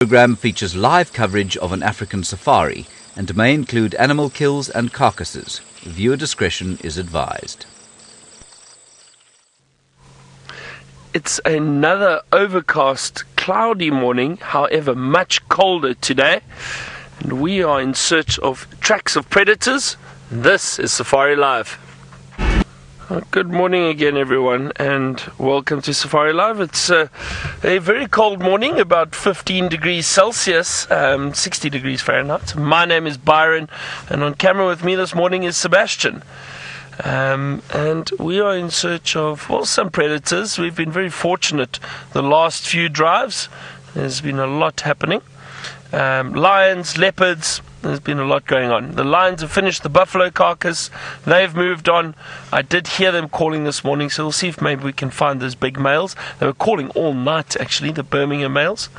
program features live coverage of an African safari and may include animal kills and carcasses. Viewer discretion is advised. It's another overcast, cloudy morning, however much colder today, and we are in search of tracks of predators. This is Safari Live. Good morning again, everyone, and welcome to Safari Live. It's a very cold morning, about 15 degrees Celsius, 60 degrees Fahrenheit. My name is Byron, and on camera with me this morning is Sebastian. And we are in search of, well, some predators. We've been very fortunate the last few drives. There's been a lot happening. Lions, leopards, there's been a lot going on. The lions have finished the buffalo carcass. They've moved on. I did hear them calling this morning, so we'll see if maybe we can find those big males. They were calling all night, actually, the Birmingham males.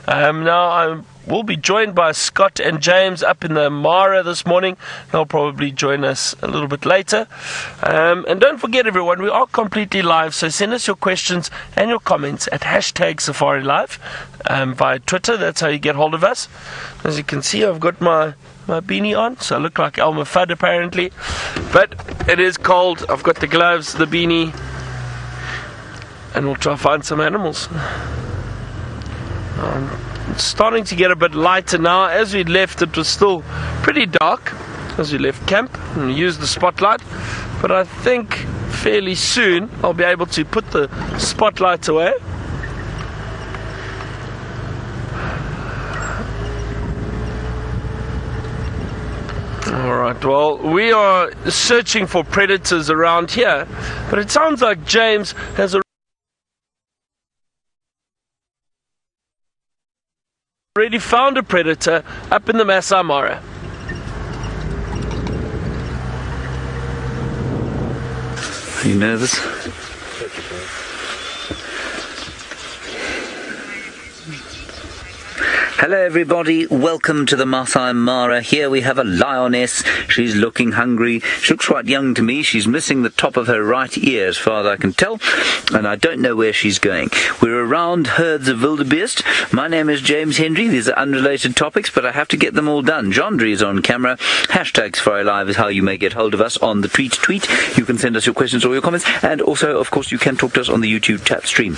Now we'll be joined by Scott and James up in the Mara this morning. They'll probably join us a little bit later. And don't forget, everyone, we are completely live, so send us your questions and your comments at #SafariLive via Twitter. That's how you get hold of us. As you can see, I've got my beanie on, so I look like Elmer Fudd apparently. But it is cold. I've got the gloves, the beanie, and we'll try to find some animals. It's starting to get a bit lighter now. As we left, it was still pretty dark as we left camp and used the spotlight, but I think fairly soon I'll be able to put the spotlight away. Alright, well, we are searching for predators around here, but it sounds like James has already found a predator up in the Masai Mara. Are you nervous? Hello everybody, welcome to the Masai Mara. Here we have a lioness. She's looking hungry. She looks quite young to me. She's missing the top of her right ear as far as I can tell, and I don't know where she's going. We're around herds of wildebeest. My name is James Hendry. These are unrelated topics, but I have to get them all done. Jondry is on camera. #SafariLive is how you may get hold of us on the tweet. You can send us your questions or your comments, and also, of course, you can talk to us on the YouTube chat stream.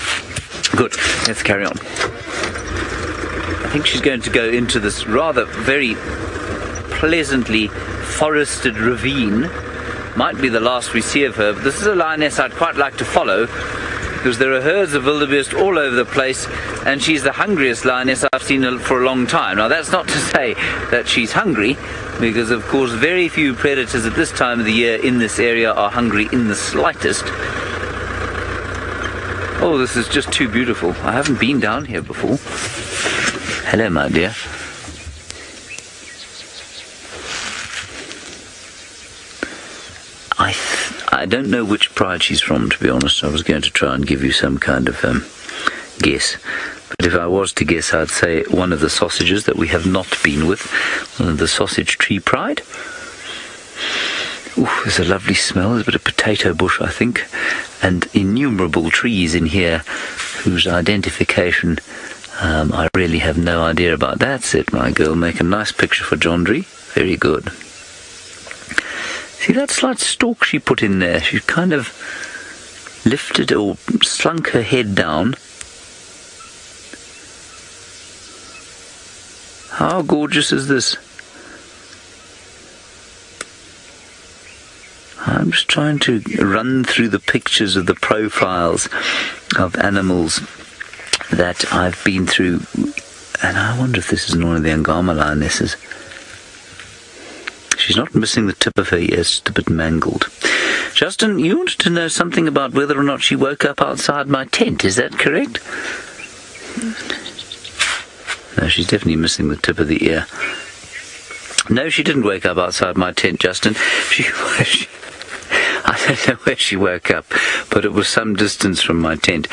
Good, let's carry on. I think she's going to go into this rather very pleasantly forested ravine. Might be the last we see of her, but this is a lioness I'd quite like to follow, because there are herds of wildebeest all over the place, and she's the hungriest lioness I've seen for a long time. Now, that's not to say that she's hungry, because of course very few predators at this time of the year in this area are hungry in the slightest. Oh, this is just too beautiful. I haven't been down here before. Hello, my dear. I don't know which pride she's from, to be honest. I was going to try and give you some kind of guess. But if I was to guess, I'd say one of the sausages that we have not been with. The sausage tree pride. Ooh, there's a lovely smell. There's a bit of potato bush, I think. And innumerable trees in here whose identification I really have no idea about. That's it, my girl. Make a nice picture for Jondry. Very good. See that slight stalk she put in there? She kind of lifted or slunk her head down. How gorgeous is this? I'm just trying to run through the pictures of the profiles of animals that I've been through, and I wonder if this is one of the Agama lionesses. She's not missing the tip of her ear, it's just a bit mangled. Justin, you wanted to know something about whether or not she woke up outside my tent, is that correct? No, she's definitely missing the tip of the ear. No, she didn't wake up outside my tent, Justin. I don't know where she woke up, but it was some distance from my tent.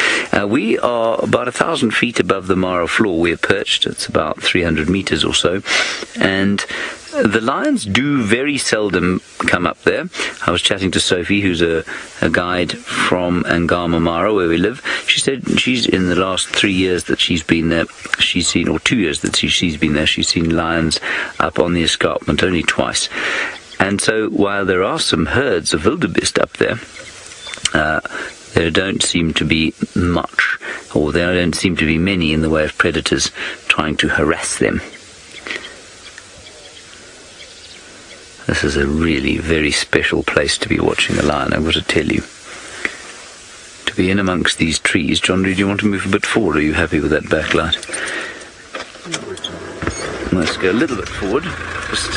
We are about 1,000 feet above the Mara floor. We're perched. It's about 300 meters or so. And The lions do very seldom come up there. I was chatting to Sophie, who's a guide from Agama, where we live. She said she's in the last 3 years that she's been there, she's seen, or 2 years that she's been there, she's seen lions up on the escarpment only twice. And so while there are some herds of wildebeest up there, there don't seem to be much, or there don't seem to be many in the way of predators trying to harass them. This is a really very special place to be watching a lion, I've got to tell you. To be in amongst these trees. John, do you want to move a bit forward, or are you happy with that backlight? Let's go a little bit forward, just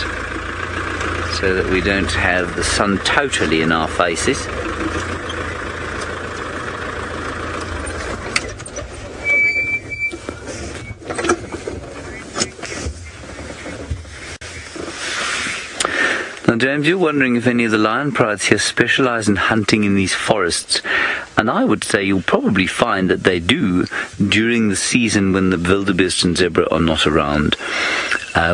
so that we don't have the sun totally in our faces. Now, James, you're wondering if any of the lion prides here specialise in hunting in these forests. And I would say you'll probably find that they do during the season when the wildebeest and zebra are not around.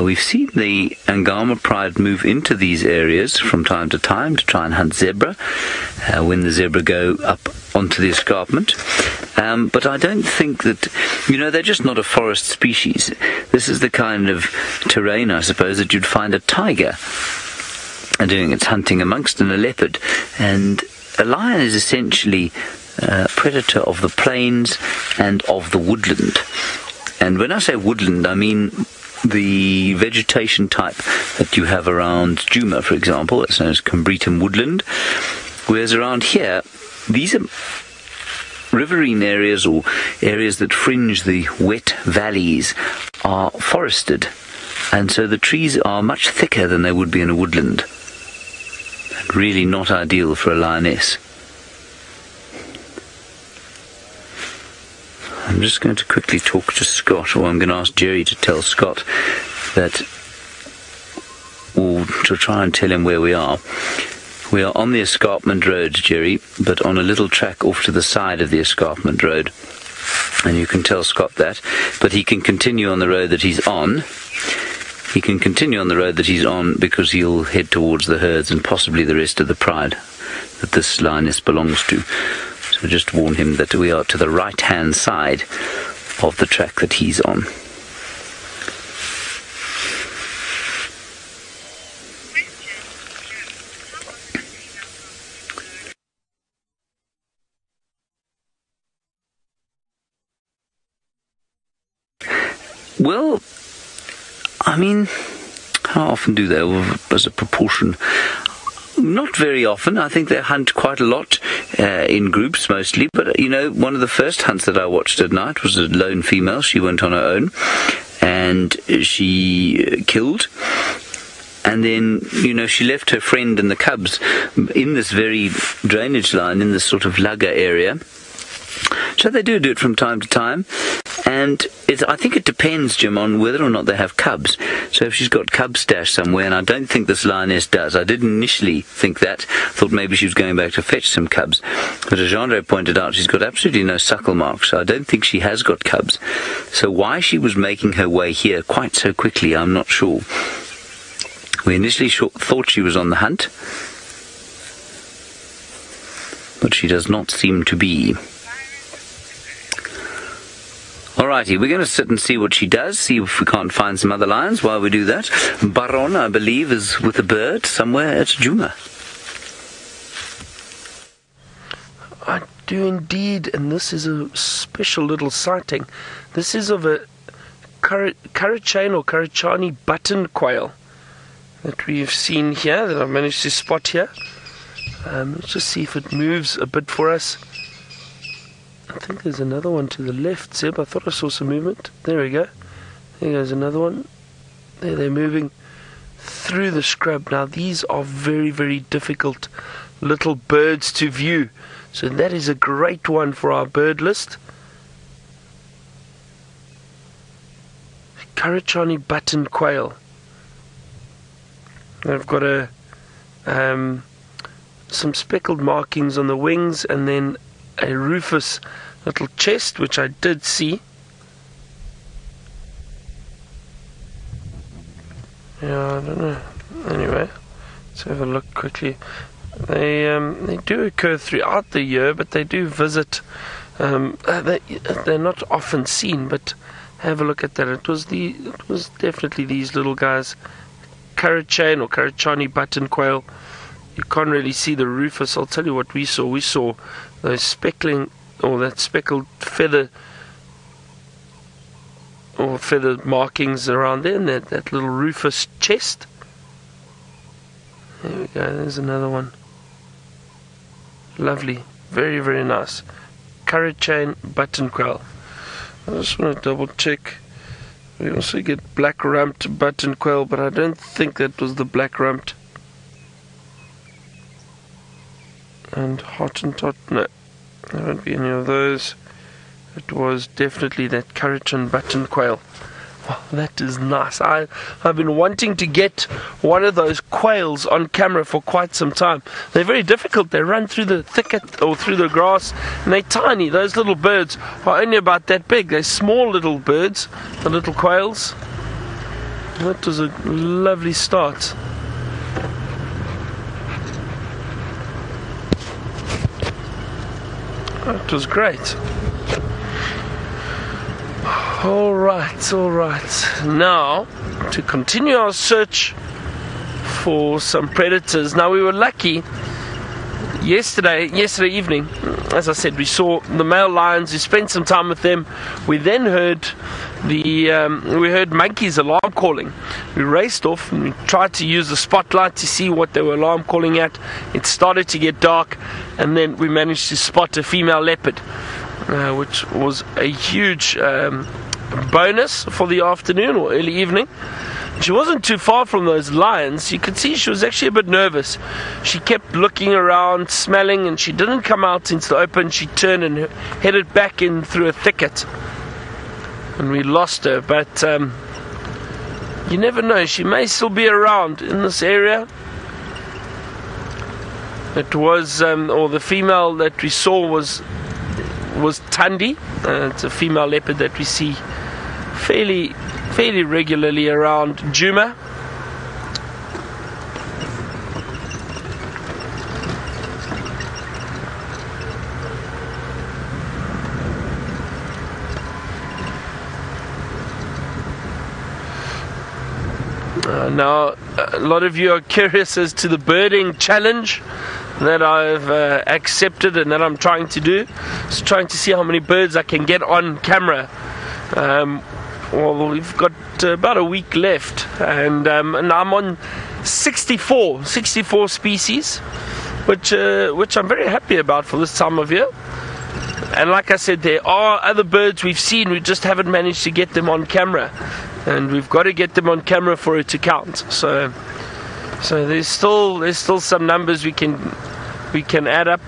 We've seen the Agama pride move into these areas from time to time to try and hunt zebra when the zebra go up onto the escarpment. But I don't think that, they're just not a forest species. This is the kind of terrain, I suppose, that you'd find a tiger doing its hunting amongst, and a leopard. And a lion is essentially a predator of the plains and of the woodland. And when I say woodland, I mean the vegetation type that you have around Djuma, for example. It's known as Cumbritum woodland. Whereas around here, these are riverine areas, or areas that fringe the wet valleys, are forested. And so the trees are much thicker than they would be in a woodland. Really not ideal for a lioness. I'm just going to quickly talk to Scott, or I'm going to ask Jerry to tell Scott that, or to try and tell him where we are. We are on the escarpment road, Jerry, but on a little track off to the side of the escarpment road. And you can tell Scott that, but he can continue on the road that he's on. He can continue on the road that he's on because he'll head towards the herds and possibly the rest of the pride that this lioness belongs to. So just warn him that we are to the right-hand side of the track that he's on. Well, I mean, how often do they, as a proportion? Not very often. I think they hunt quite a lot in groups mostly. But, one of the first hunts that I watched at night was a lone female. She went on her own and she killed. And then, she left her friend and the cubs in this very drainage line, in this sort of lugger area. So they do it from time to time, and I think it depends, Jim, on whether or not they have cubs. So if she's got cubs stashed somewhere, and I don't think this lioness does. I did initially think that, thought maybe she was going back to fetch some cubs. But as Jean pointed out, she's got absolutely no suckle marks, so I don't think she has got cubs. So why she was making her way here quite so quickly, I'm not sure. We initially thought she was on the hunt, but she does not seem to be. Alrighty, we're going to sit and see what she does, see if we can't find some other lions while we do that. Baron, I believe, is with a bird somewhere at Djuma. I do indeed, and this is a special little sighting. This is of a Karachane or Karachani button quail that we've seen here, that I've managed to spot here. Let's just see if it moves a bit for us. I think there's another one to the left, Zeb. I thought I saw some movement. There we go. There goes another one. There, they're moving through the scrub. Now, these are very, very difficult little birds to view. So that is a great one for our bird list. Karachani button quail. I've got some speckled markings on the wings, and then a rufous little chest, which I did see. Yeah, I don't know. Anyway, let's have a look quickly. They do occur throughout the year, but they do visit. They're not often seen, but have a look at that. It was definitely these little guys, Karachain or Karachani button quail. You can't really see the rufous. I'll tell you what we saw. We saw those speckling, or that speckled feather, or feather markings around there, and that little rufous chest. There we go. There's another one. Lovely, very, very nice. Karachain button quail. I just want to double check. We also get black rumped button quail, but I don't think that was the black rumped. And Hottentot, no, there won't be any of those. It was definitely that Karachain button quail. Wow, that is nice. I've been wanting to get one of those quails on camera for quite some time. They're very difficult. They run through the thicket or through the grass, and they're tiny. Those little birds are only about that big. They're small little birds, the little quails. That was a lovely start. That was great. All right. Now, to continue our search for some predators. Now, we were lucky yesterday evening. As I said, we saw the male lions. We spent some time with them. We then heard we heard monkeys alarm calling. We raced off and we tried to use the spotlight to see what they were alarm calling at. It started to get dark, and then we managed to spot a female leopard, which was a huge bonus for the afternoon or early evening. She wasn't too far from those lions. You could see she was actually a bit nervous. She kept looking around, smelling, and she didn't come out into the open. She turned and headed back in through a thicket, and we lost her. But you never know, she may still be around in this area. It was, or the female that we saw was Tandi. It's a female leopard that we see fairly regularly around Djuma. Now, a lot of you are curious as to the birding challenge that I've accepted and that I'm trying to do. Just trying to see how many birds I can get on camera. Well, we've got about a week left, and I'm on 64 species, which I'm very happy about for this time of year. And like I said, there are other birds we've seen, we just haven't managed to get them on camera, and we've got to get them on camera for it to count. So there's still some numbers we can add up.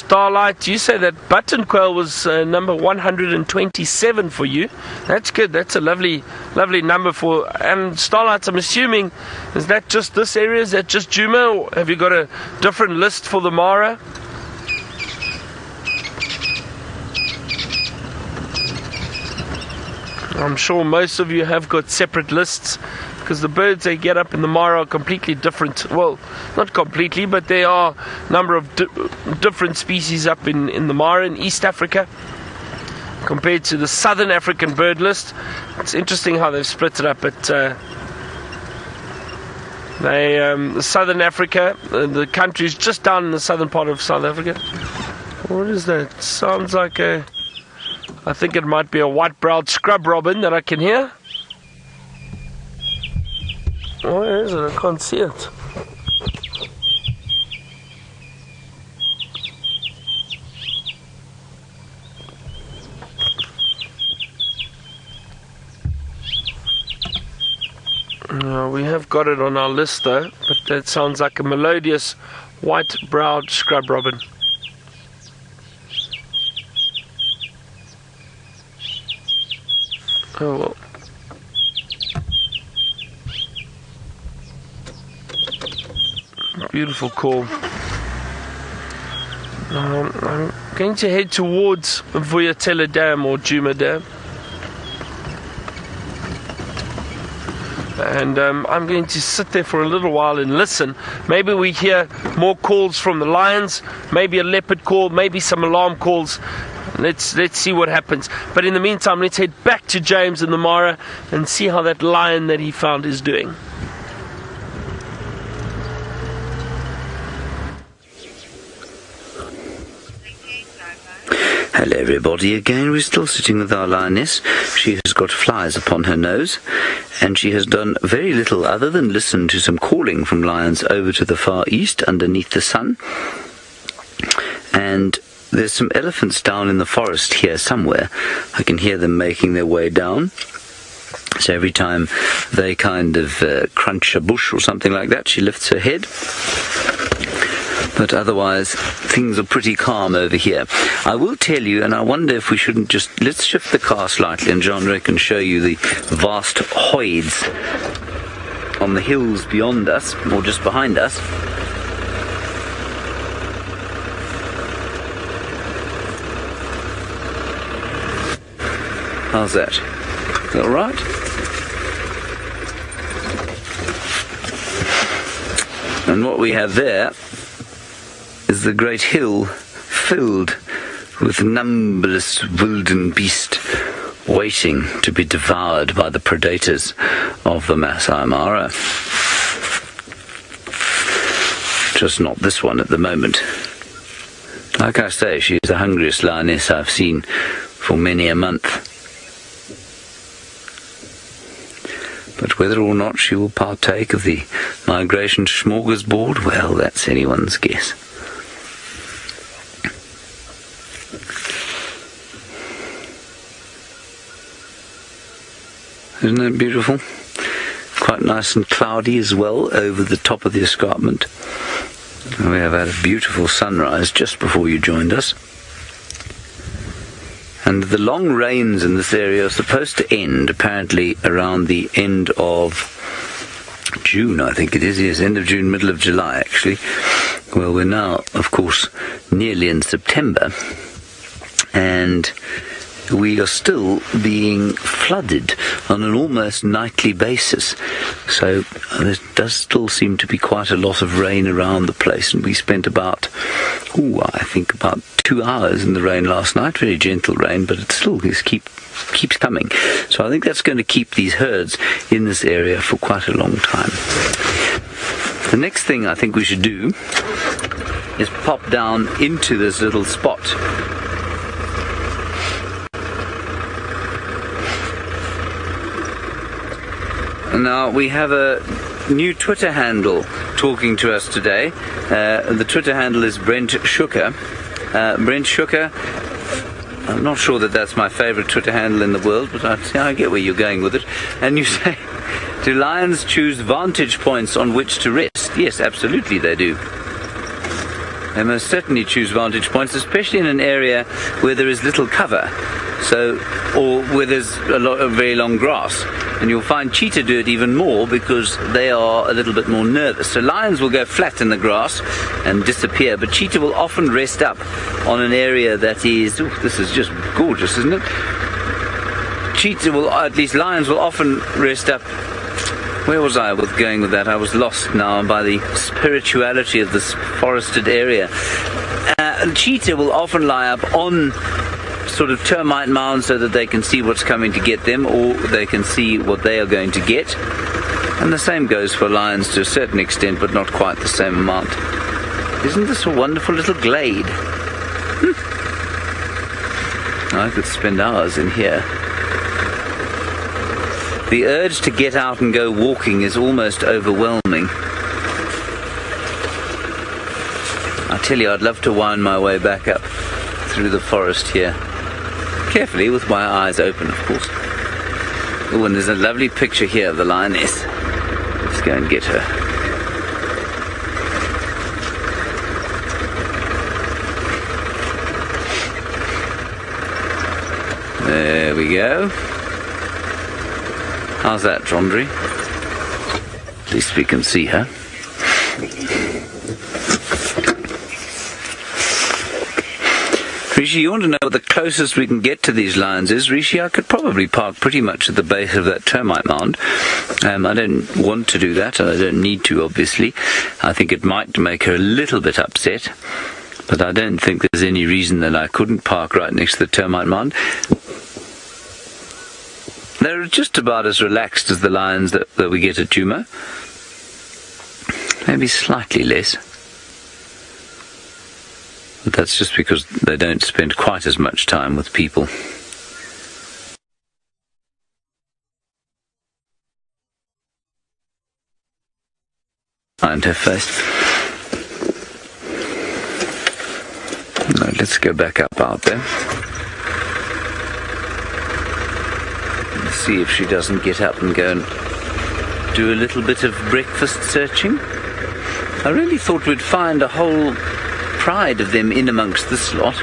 Starlight, you say that button quail was number 127 for you. That's good. That's a lovely number for. And Starlight, I'm assuming, is that just this area? Is that just Djuma, or have you got a different list for the Mara? I'm sure most of you have got separate lists, because the birds they get up in the Mara are completely different. Well, not completely, but there are a number of different species up in the Mara in East Africa compared to the Southern African bird list. It's interesting how they've split it up, but Southern Africa, the country is just down in the southern part of South Africa. What is that? Sounds like I think it might be a white-browed scrub robin that I can hear. Where is it? I can't see it. No, we have got it on our list though, but that sounds like a melodious white-browed scrub robin. Oh well. Beautiful call. I'm going to head towards Vuyatela Dam or Djuma Dam. And I'm going to sit there for a little while and listen. Maybe we hear more calls from the lions, maybe a leopard call, maybe some alarm calls. Let's see what happens. But in the meantime, let's head back to James and the Mara and see how that lion that he found is doing. Hello everybody again. We're still sitting with our lioness. She has got flies upon her nose, and she has done very little other than listen to some calling from lions over to the far east underneath the sun. And there's some elephants down in the forest here somewhere. I can hear them making their way down. So every time they kind of crunch a bush or something like that, she lifts her head. But otherwise, things are pretty calm over here. I will tell you, and I wonder if we shouldn't just... Let's shift the car slightly, and John can show you the vast hoids on the hills beyond us, or just behind us. How's that? Is that all right? And what we have there is the great hill filled with numberless wildebeest waiting to be devoured by the predators of the Masai Mara. Just not this one at the moment. Like I say, she's the hungriest lioness I've seen for many a month. But whether or not she will partake of the migration smorgasbord, well, that's anyone's guess. Isn't that beautiful? Quite nice and cloudy as well over the top of the escarpment. We have had a beautiful sunrise just before you joined us. And the long rains in this area are supposed to end apparently around the end of June, I think it is. Yes, end of June, middle of July actually. Well, we're now, of course, nearly in September, and we are still being flooded on an almost nightly basis. So there does still seem to be quite a lot of rain around the place, and we spent about 2 hours in the rain last night. Very gentle rain, but it still keeps coming. So I think that's going to keep these herds in this area for quite a long time. The next thing I think we should do is pop down into this little spot. Now, we have a new Twitter handle talking to us today. The Twitter handle is Brent Shuker. Brent Shuker, I'm not sure that that's my favorite Twitter handle in the world, but I get where you're going with it. And you say, do lions choose vantage points on which to rest? Yes, absolutely they do. They most certainly choose vantage points, especially in an area where there is little cover, or where there's a lot of very long grass. And you'll find cheetah do it even more because they are a little bit more nervous. So lions will go flat in the grass and disappear, but cheetah will often rest up on an area that is... this is just gorgeous, isn't it? Lions will often rest up... Where was I going with that? I was lost now by the spirituality of this forested area. Cheetah will often lie up on sort of termite mounds so that they can see what's coming to get them, or they can see what they are going to get. And the same goes for lions to a certain extent, but not quite the same amount. Isn't this a wonderful little glade? I could spend hours in here. The urge to get out and go walking is almost overwhelming. I tell you, I'd love to wind my way back up through the forest here. Carefully, with my eyes open, of course. Oh, and there's a lovely picture here of the lioness. Let's go and get her. There we go. How's that, Trondry? At least we can see her. Rishi, you want to know what the closest we can get to these lions is? Rishi, I could probably park pretty much at the base of that termite mound. I don't want to do that, and I don't need to, obviously. I think it might make her a little bit upset, but I don't think there's any reason that I couldn't park right next to the termite mound. They're just about as relaxed as the lions that we get at Djuma. Maybe slightly less. But that's just because they don't spend quite as much time with people. And her face. No, let's go back up out there. Let's see if she doesn't get up and go and do a little bit of breakfast searching. I really thought we'd find a whole pride of them in amongst this lot.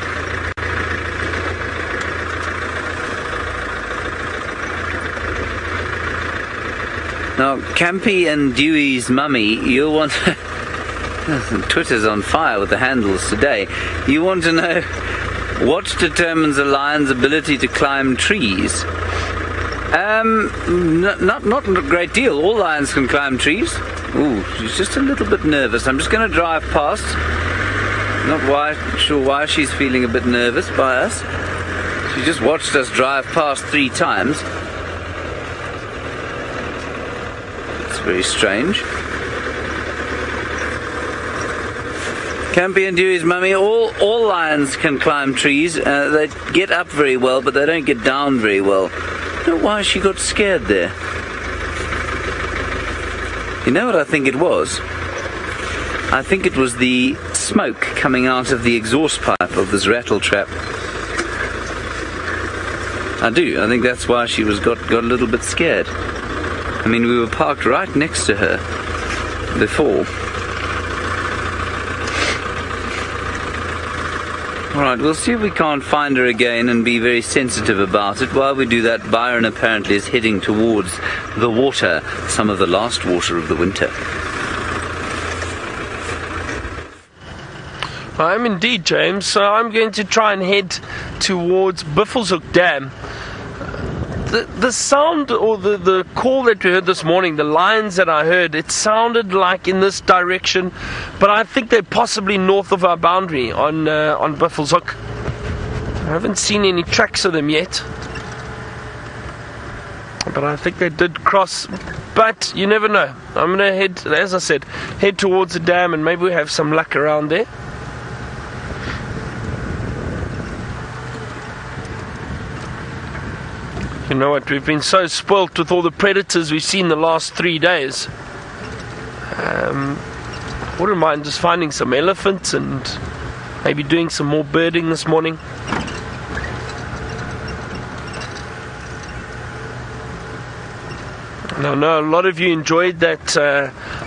Now, Campy and Dewey's mummy, you'll want... Twitter's on fire with the handles today. You want to know what determines a lion's ability to climb trees? Not a great deal. All lions can climb trees. Ooh, she's just a little bit nervous. I'm just going to drive past. Not sure why she's feeling a bit nervous by us. She just watched us drive past 3 times. It's very strange. Campy and Dewey's mummy, all lions can climb trees. They get up very well, but they don't get down very well. I don't know why she got scared there. You know what I think it was? I think it was the smoke coming out of the exhaust pipe of this rattle trap. I do. I think that's why she got a little bit scared. I mean, we were parked right next to her before. Alright, we'll see if we can't find her again and be very sensitive about it. While we do that, Byron apparently is heading towards the water, some of the last water of the winter. I'm indeed, James. So I'm going to try and head towards Buffelshoek Dam. The sound or the call that we heard this morning, the lines that I heard, it sounded like in this direction, but I think they're possibly north of our boundary on Buffelshoek. I haven't seen any tracks of them yet, but I think they did cross. But you never know. I'm going to head, as I said, head towards the dam, and maybe we have some luck around there. You know what, we've been so spoilt with all the predators we've seen the last 3 days. Wouldn't mind just finding some elephants and maybe doing some more birding this morning. And I know a lot of you enjoyed that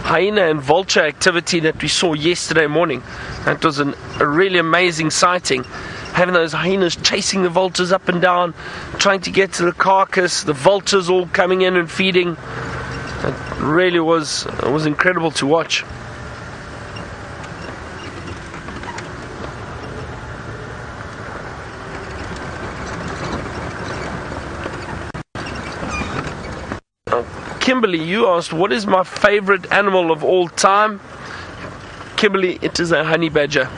hyena and vulture activity that we saw yesterday morning. That was a really amazing sighting. Having those hyenas chasing the vultures up and down, trying to get to the carcass, the vultures all coming in and feeding. It really was incredible to watch. Kimberly, you asked, what is my favorite animal of all time? Kimberly, it is a honey badger.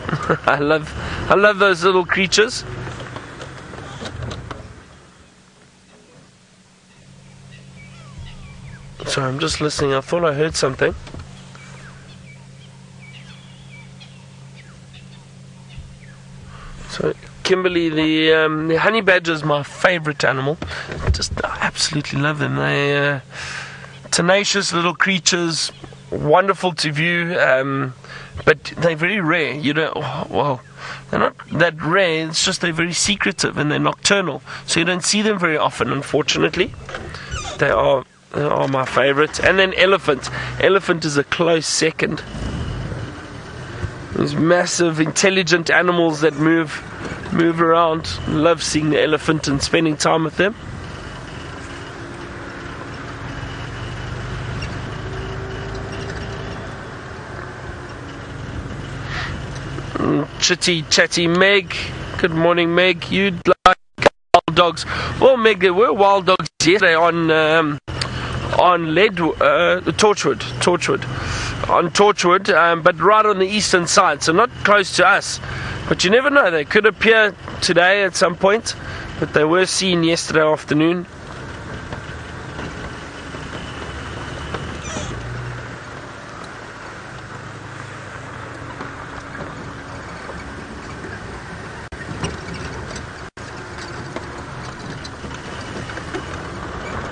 I love those little creatures. Sorry, I'm just listening. I thought I heard something. So, Kimberly, the honey badger is my favorite animal. I absolutely love them. They tenacious little creatures, wonderful to view. But they're very rare. You know, well, they're not that rare. It's just they're very secretive and they're nocturnal, so you don't see them very often. Unfortunately, they are my favorite. And then elephant. Elephant is a close second. These massive, intelligent animals that move around. Love seeing the elephant and spending time with them. Chatty Meg, Good morning, Meg. You'd like wild dogs? Well, Meg, there were wild dogs yesterday on Torchwood, but right on the eastern side, so not close to us. But you never know; they could appear today at some point. But they were seen yesterday afternoon.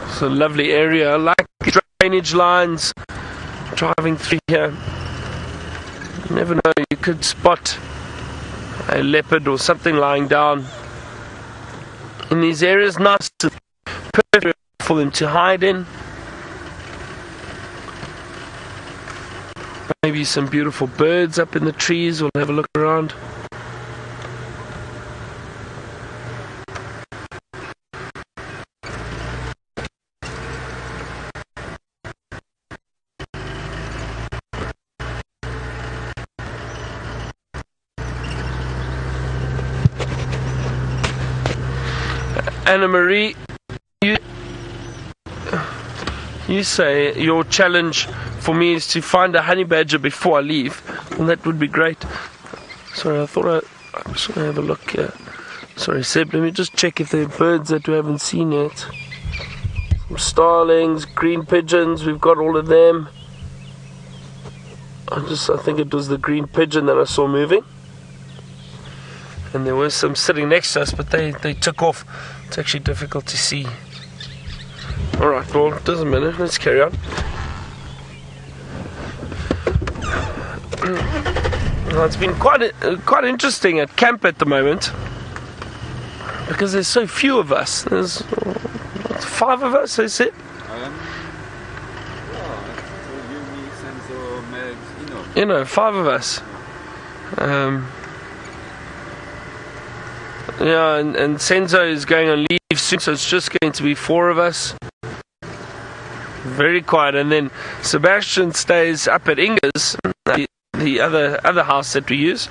It's a lovely area. I like drainage lines. Driving through here, you never know, you could spot a leopard or something lying down in these areas. Nice, perfect for them to hide in. Maybe some beautiful birds up in the trees. We'll have a look around. Anna Marie, you say your challenge for me is to find a honey badger before I leave, and that would be great. Sorry, I just want to have a look here. Sorry, Seb, let me just check if there are birds that we haven't seen yet. Some starlings, green pigeons, we've got all of them. I think it was the green pigeon that I saw moving. And there were some sitting next to us, but they took off. It's actually difficult to see. Alright, well, it doesn't matter. Let's carry on. Well, it's been quite interesting at camp at the moment, because there's so few of us. There's 5 of us, I said. You know, 5 of us. Yeah, and Senzo is going on leave soon, so it's just going to be 4 of us. Very quiet. And then Sebastian stays up at Inga's, the other house that we use,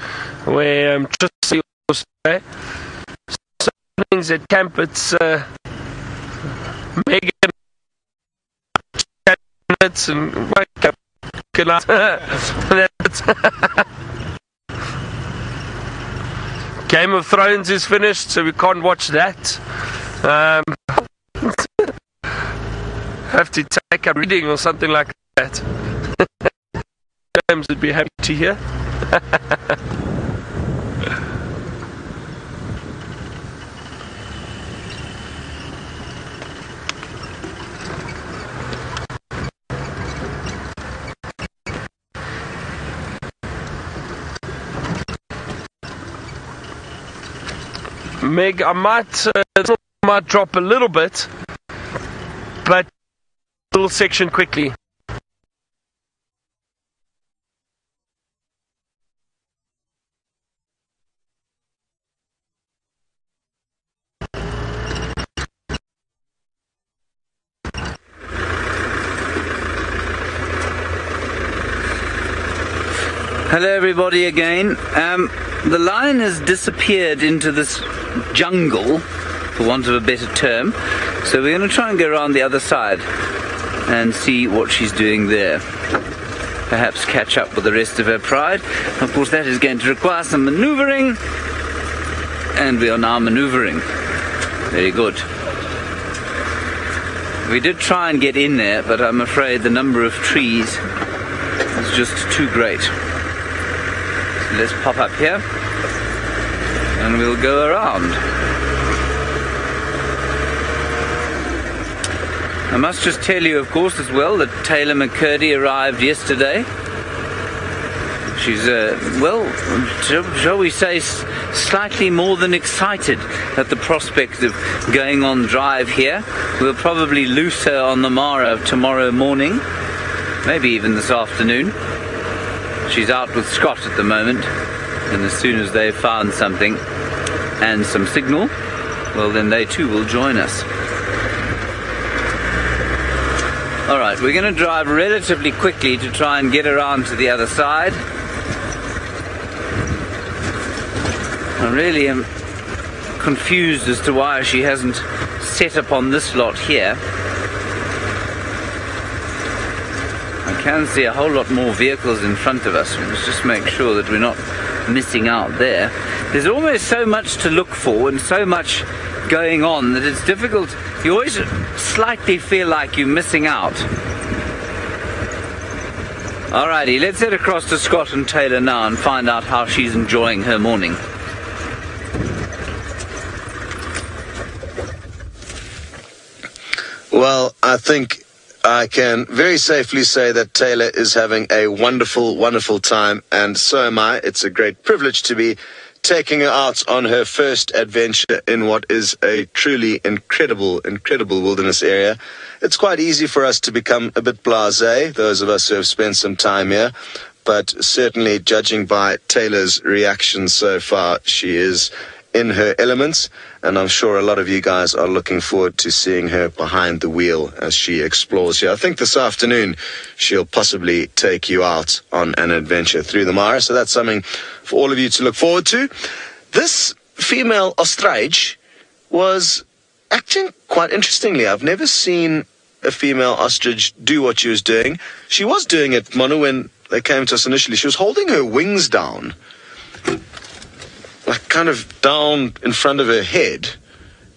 where Tristan will stay. So things at camp, it's Megan and wake up. Good night. Game of Thrones is finished, so we can't watch that. Have to take up reading or something like that. James would be happy to hear. Meg, I might drop a little bit, but little section quickly. Hello everybody again. The lion has disappeared into this jungle, for want of a better term, so we're going to try and go around the other side and see what she's doing there. Perhaps catch up with the rest of her pride. Of course that is going to require some manoeuvring, and we are now manoeuvring. Very good. We did try and get in there, but I'm afraid the number of trees is just too great. So let's pop up here and we'll go around. I must just tell you, of course, as well, that Taylor McCurdy arrived yesterday. She's, well, shall we say, slightly more than excited at the prospect of going on drive here. We'll probably loose her on the Mara tomorrow morning, maybe even this afternoon. She's out with Scott at the moment, and as soon as they've found something and some signal, well, then they too will join us. Alright, we're going to drive relatively quickly to try and get around to the other side. I really am confused as to why she hasn't set up on this lot here. I can see a whole lot more vehicles in front of us. Let's just make sure that we're not missing out there. There's almost so much to look for and so much going on that it's difficult. You always slightly feel like you're missing out. Alrighty, let's head across to Scott and Taylor now and find out how she's enjoying her morning. Well, I think I can very safely say that Taylor is having a wonderful, wonderful time, and so am I. It's a great privilege to be taking her out on her first adventure in what is a truly incredible wilderness area. It's quite easy for us to become a bit blasé, those of us who have spent some time here, but certainly judging by Taylor's reaction so far, she is in her elements, and I'm sure a lot of you guys are looking forward to seeing her behind the wheel as she explores here. I think this afternoon she'll possibly take you out on an adventure through the Mara, so that's something for all of you to look forward to. This female ostrich was acting quite interestingly. I've never seen a female ostrich do what she was doing. She was doing it, Manu, when they came to us initially. She was holding her wings down, like kind of down in front of her head,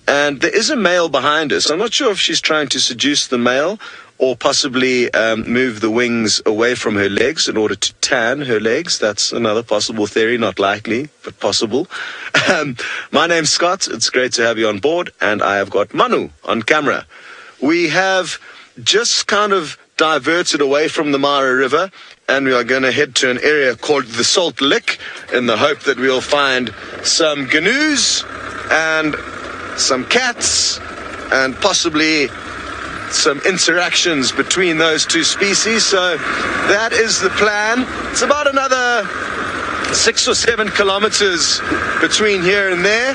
and there is a male behind her, so I'm not sure if she's trying to seduce the male or possibly move the wings away from her legs in order to tan her legs. That's another possible theory, not likely, but possible. My name's Scott. It's great to have you on board, and I have got Manu on camera. We have just kind of diverted away from the Mara River, and we are going to head to an area called the Salt Lick in the hope that we'll find some gnu's and some cats and possibly some interactions between those two species. So that is the plan. It's about another 6 or 7 kilometers between here and there,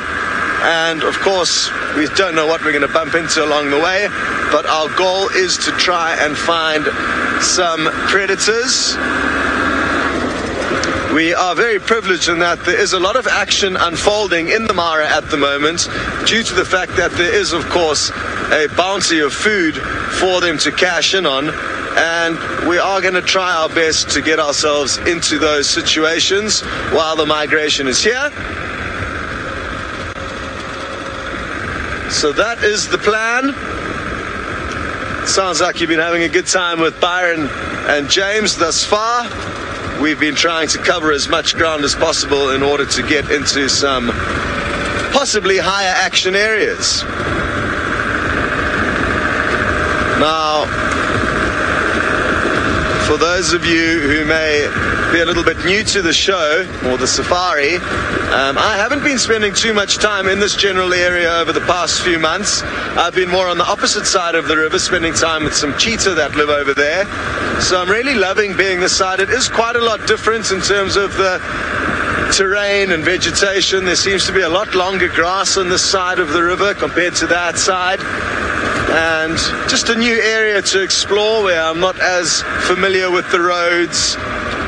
and of course we don't know what we're going to bump into along the way, but our goal is to try and find some predators. We are very privileged in that there is a lot of action unfolding in the Mara at the moment, due to the fact that there is, of course, a bounty of food for them to cash in on, and we are going to try our best to get ourselves into those situations while the migration is here. So that is the plan. Sounds like you've been having a good time with Byron and James thus far. We've been trying to cover as much ground as possible in order to get into some possibly higher action areas. Now, for those of you who may be a little bit new to the show or the safari, I haven't been spending too much time in this general area over the past few months. I've been more on the opposite side of the river, spending time with some cheetah that live over there. So I'm really loving being this side. It is quite a lot different in terms of the terrain and vegetation. There seems to be a lot longer grass on this side of the river compared to that side, and just a new area to explore where I'm not as familiar with the roads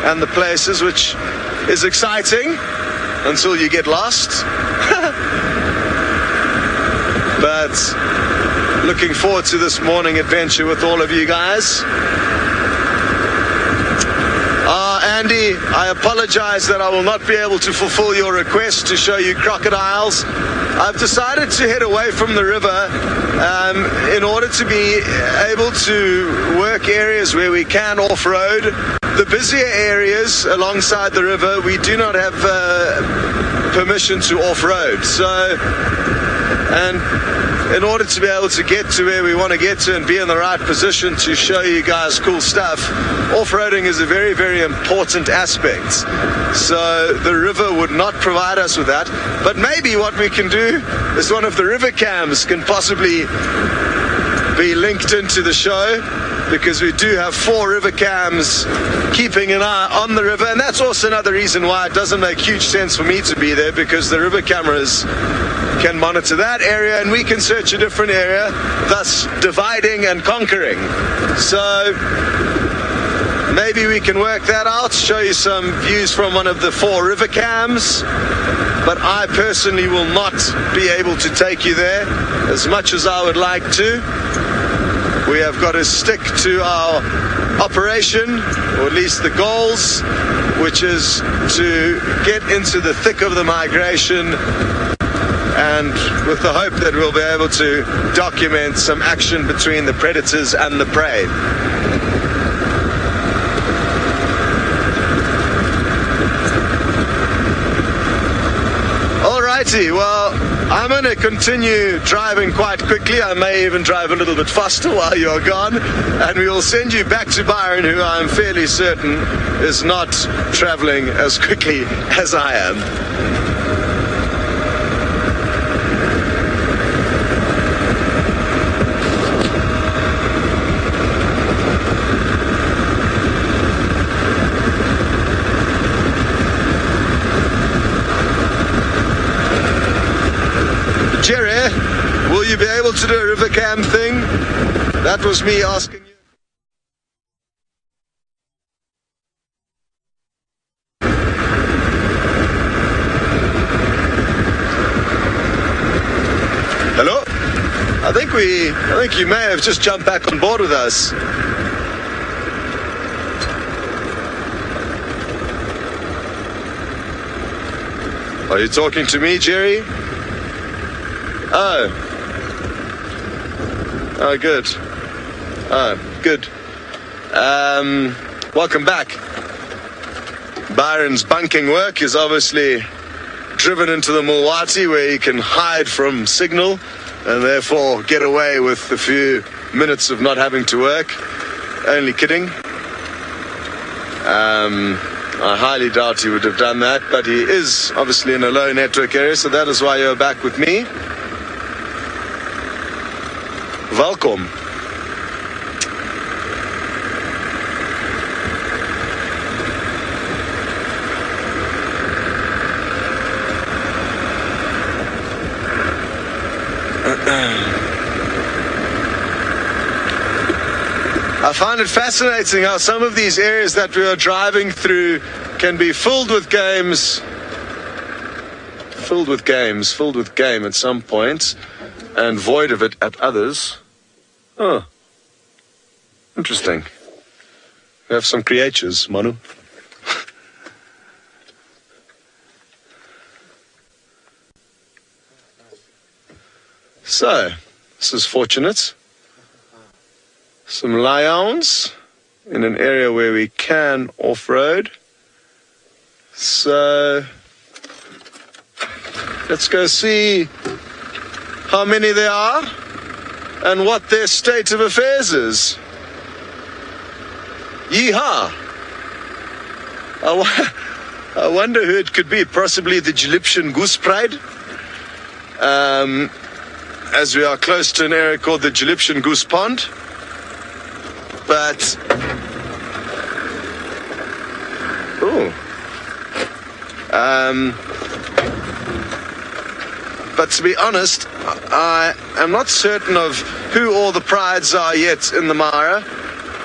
and the places, which is exciting until you get lost. But looking forward to this morning adventure with all of you guys. Andy, I apologize that I will not be able to fulfill your request to show you crocodiles. I've decided to head away from the river in order to be able to work areas where we can off-road. The busier areas alongside the river, we do not have permission to off-road. So, and in order to be able to get to where we want to get to and be in the right position to show you guys cool stuff, off-roading is a very, very important aspect. So the river would not provide us with that. But maybe what we can do is one of the river cams can possibly be linked into the show, because we do have 4 river cams keeping an eye on the river, and that's also another reason why it doesn't make huge sense for me to be there, because the river cameras can monitor that area and we can search a different area, thus dividing and conquering. So maybe we can work that out, show you some views from one of the 4 river cams, but I personally will not be able to take you there as much as I would like to. We have got to stick to our operation, or at least the goals, which is to get into the thick of the migration, and with the hope that we'll be able to document some action between the predators and the prey. Alrighty, well, I'm going to continue driving quite quickly. I may even drive a little bit faster while you're gone, and we will send you back to Byron, who I'm fairly certain is not traveling as quickly as I am. Jerry, will you be able to do a river cam thing? That was me asking you. Hello? I think you may have just jumped back on board with us. Are you talking to me, Jerry? Oh, good. Oh, good. Welcome back. Byron's bunking work is obviously driven into the Mulwati, where he can hide from signal and therefore get away with a few minutes of not having to work. Only kidding. I highly doubt he would have done that, but he is obviously in a low network area, so that is why you're back with me. Welkom. I find it fascinating how some of these areas that we are driving through can be filled with game at some point, and void of it at others. Oh, interesting. We have some creatures, Manu. So, this is fortunate. Some lions in an area where we can off-road. So, let's go see how many there are and what their state of affairs is. Yeehaw! I wonder who it could be. Possibly the Egyptian goose pride. As we are close to an area called the Egyptian goose pond. But but to be honest, I am not certain of who all the prides are yet in the Mara,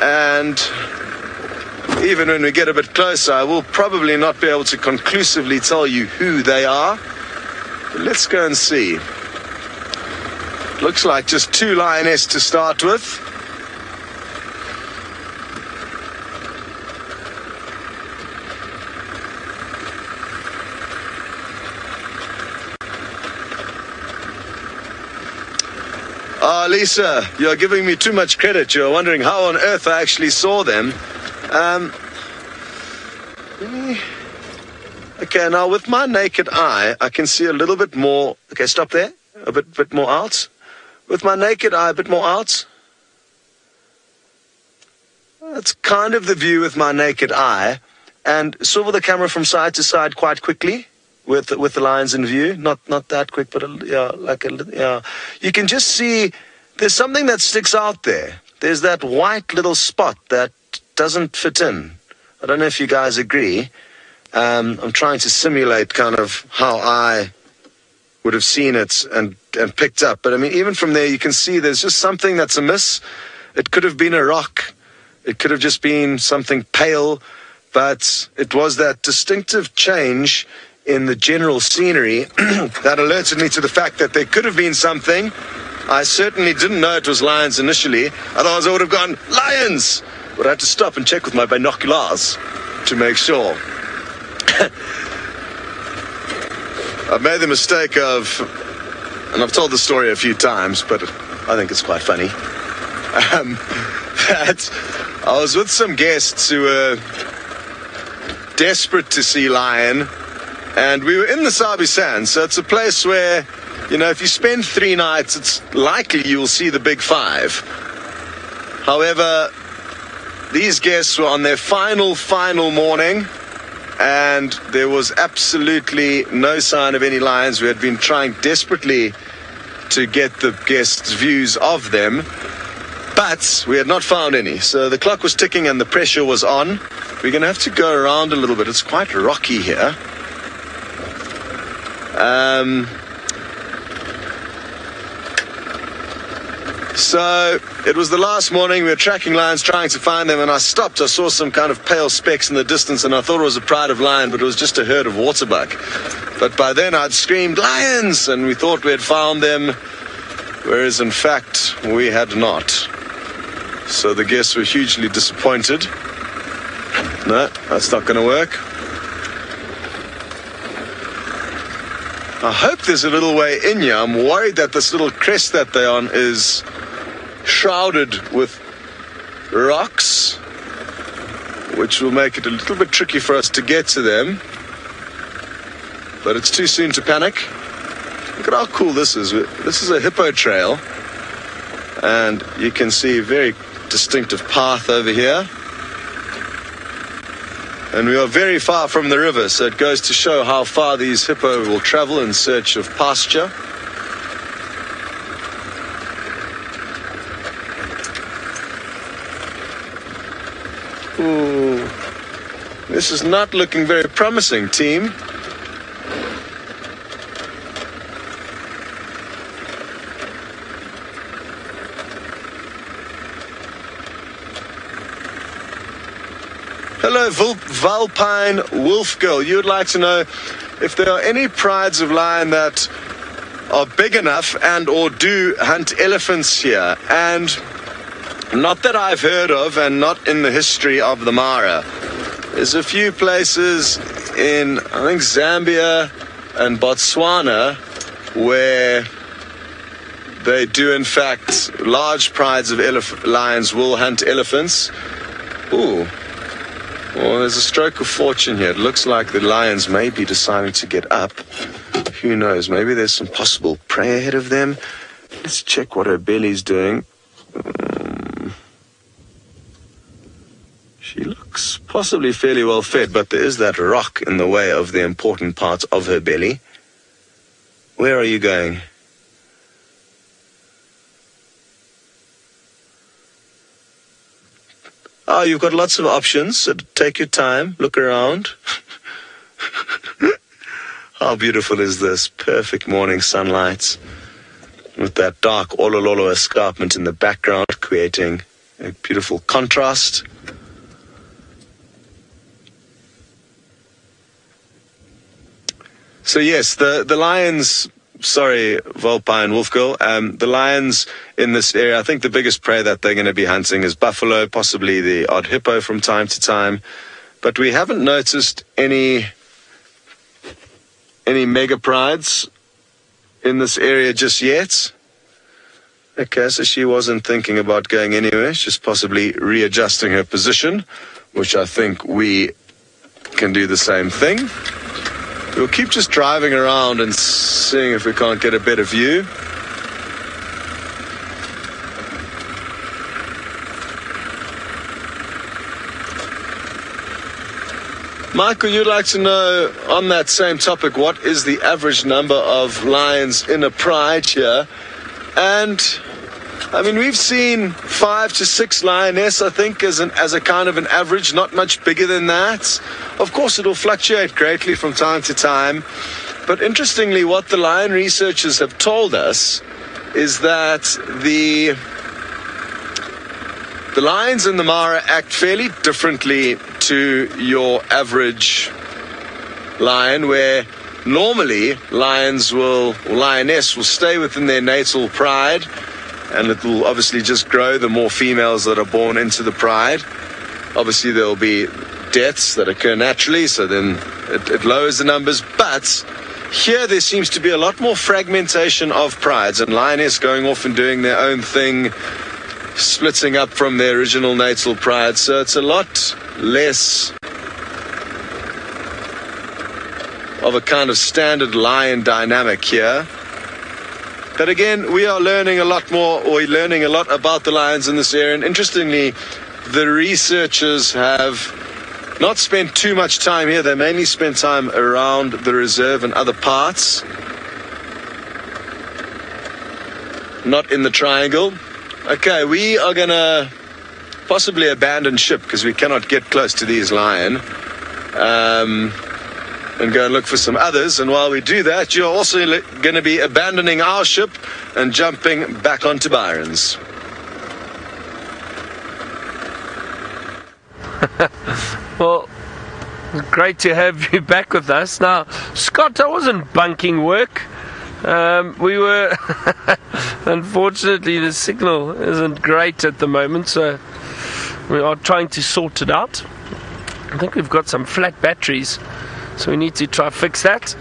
and even when we get a bit closer, I will probably not be able to conclusively tell you who they are. But let's go and see. Looks like just 2 lioness to start with. Lisa, you're giving me too much credit. You're wondering how on earth I actually saw them. Okay, now with my naked eye, I can see a little bit more. Okay, stop there. A bit more out. With my naked eye, a bit more out. That's kind of the view with my naked eye. And swivel the camera from side to side quite quickly. With the lions in view, not that quick, but you can just see there's something that sticks out there. There's that white little spot that doesn't fit in. I don't know if you guys agree. I'm trying to simulate kind of how I would have seen it and picked up. But I mean, even from there, you can see there's just something that's amiss. It could have been a rock. It could have just been something pale, but it was that distinctive change in the general scenery that alerted me to the fact that there could have been something. I certainly didn't know it was lions initially, otherwise I would have gone, lions! But I had to stop and check with my binoculars to make sure. I've made the mistake of, and I've told the story a few times, but I think it's quite funny, that I was with some guests who were desperate to see lion, and we were in the Sabi Sands, so it's a place where, you know, if you spend 3 nights, it's likely you will see the big 5. However, these guests were on their final morning, and there was absolutely no sign of any lions. We had been trying desperately to get the guests' views of them, but we had not found any. So the clock was ticking and the pressure was on. We're going to have to go around a little bit. It's quite rocky here. So it was the last morning. We were tracking lions, trying to find them, and I stopped. I saw some kind of pale specks in the distance, and I thought it was a pride of lion, but it was just a herd of waterbuck. But by then I'd screamed, lions! And we thought we had found them, whereas in fact we had not. So the guests were hugely disappointed. No, that's not going to work. I hope there's a little way in here. I'm worried that this little crest that they're on is shrouded with rocks, which will make it a little bit tricky for us to get to them. But it's too soon to panic. Look at how cool this is. This is a hippo trail, and you can see a very distinctive path over here. And we are very far from the river, so it goes to show how far these hippo will travel in search of pasture. Ooh, this is not looking very promising, team. Hello, Valpine Wolf Girl. You would like to know if there are any prides of lion that are big enough and or do hunt elephants here. And not that I've heard of, and not in the history of the Mara. There's a few places in, I think, Zambia and Botswana where they do, in fact, large prides of lions will hunt elephants. Ooh. Well, there's a stroke of fortune here. It looks like the lions may be deciding to get up. Who knows? Maybe there's some possible prey ahead of them. Let's check what her belly's doing. She looks possibly fairly well fed, but there is that rock in the way of the important part of her belly. Where are you going? Oh, you've got lots of options, so take your time, look around. How beautiful is this? Perfect morning sunlight with that dark Olololo escarpment in the background, creating a beautiful contrast. So yes, the lions, sorry, Volpine Wolf Girl, the lions in this area, I think the biggest prey that they're going to be hunting is buffalo, possibly the odd hippo from time to time. But we haven't noticed any mega prides in this area just yet. Okay, so she wasn't thinking about going anywhere, she's possibly readjusting her position, which I think we can do the same thing. We'll keep just driving around and seeing if we can't get a better view. Michael, you'd like to know, on that same topic, what is the average number of lions in a pride here? And I mean, we've seen 5 to 6 lioness, I think, as a kind of an average, not much bigger than that. Of course, it'll fluctuate greatly from time to time. But interestingly, what the lion researchers have told us is that the lions in the Mara act fairly differently to your average lion, where normally lioness will stay within their natal pride, and it will obviously just grow the more females that are born into the pride. Obviously there will be deaths that occur naturally, so then it lowers the numbers. But here there seems to be a lot more fragmentation of prides, and lioness going off and doing their own thing, splitting up from their original natal pride. So it's a lot less of a kind of standard lion dynamic here. But again, we are learning a lot more, or we're learning a lot about the lions in this area. And interestingly, the researchers have not spent too much time here. They mainly spent time around the reserve and other parts, not in the triangle. Okay, we are going to possibly abandon ship because we cannot get close to these lion. And go and look for some others. And while we do that, you're also going to be abandoning our ship and jumping back onto Byron's. Well, great to have you back with us. Now, Scott, I wasn't bunking work. We were... Unfortunately, the signal isn't great at the moment, so we are trying to sort it out. I think we've got some flat batteries, so we need to try fix that.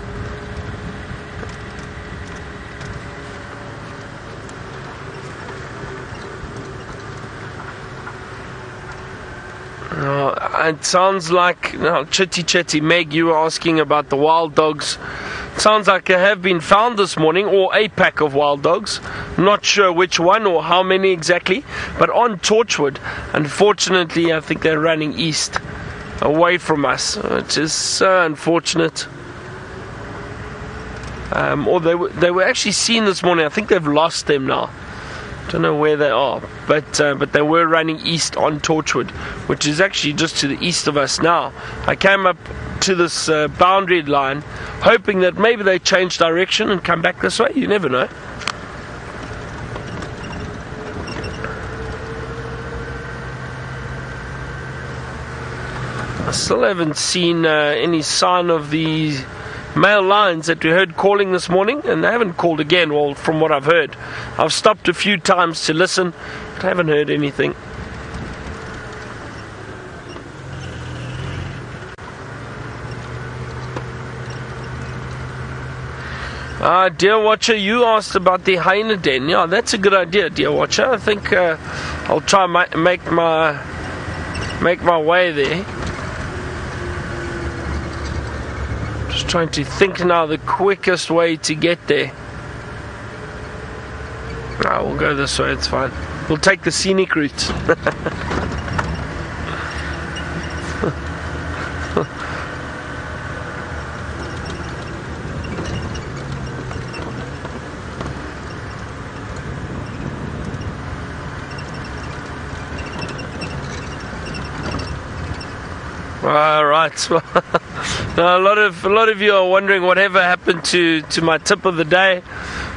It sounds like, Chitty Meg, you were asking about the wild dogs. It sounds like they have been found this morning, or a pack of wild dogs. Not sure which one or how many exactly, but on Torchwood. Unfortunately, I think they're running east, away from us, which is so unfortunate. Or they were actually seen this morning. I think they've lost them now. Don't know where they are, but they were running east on Torchwood, which is actually just to the east of us now. I came up to this boundary line, hoping that maybe they change direction and come back this way. You never know. I still haven't seen any sign of the male lions that we heard calling this morning, and they haven't called again. Well, from what I've heard, I've stopped a few times to listen, but I haven't heard anything. Dear Watcher, you asked about the hyena den. Yeah, that's a good idea, Dear Watcher. I think I'll try and make my way there. Just trying to think now the quickest way to get there. We'll go this way, it's fine. We'll take the scenic route. Right. Now, a lot of you are wondering whatever happened to my tip of the day.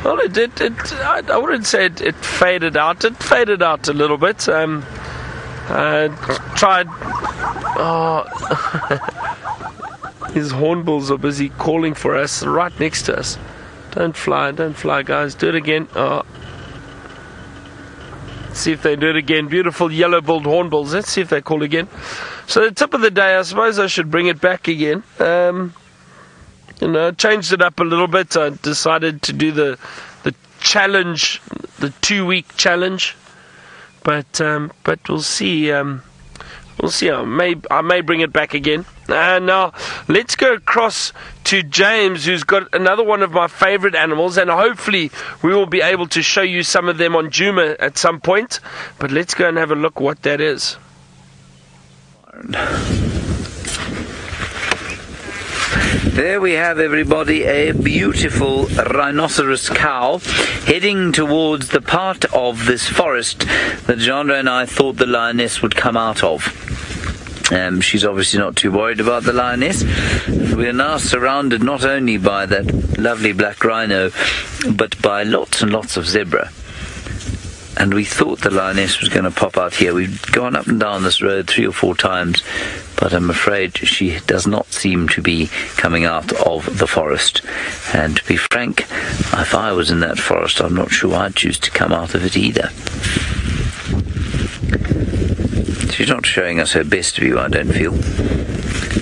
Well, it did. I wouldn't say it faded out. It faded out a little bit. Tried. Oh, these hornbills are busy calling for us right next to us. Don't fly, guys. Do it again. Oh. See if they do it again. Beautiful yellow-billed hornbills. Let's see if they call again. So the tip of the day, I suppose I should bring it back again. Changed it up a little bit. I decided to do the challenge, the 2-week challenge. But we'll see. We'll see. I may bring it back again. Now let's go across to James, who's got another one of my favorite animals, and hopefully we will be able to show you some of them on Djuma at some point. But let's go and have a look what that is. There we have, everybody, a beautiful rhinoceros cow heading towards the part of this forest that Jandra and I thought the lioness would come out of. She's obviously not too worried about the lioness. We are now surrounded not only by that lovely black rhino, but by lots and lots of zebra. and we thought the lioness was going to pop out here. We've gone up and down this road 3 or 4 times, but I'm afraid she does not seem to be coming out of the forest. And to be frank, if I was in that forest, I'm not sure I'd choose to come out of it either. She's not showing us her best view, I don't feel,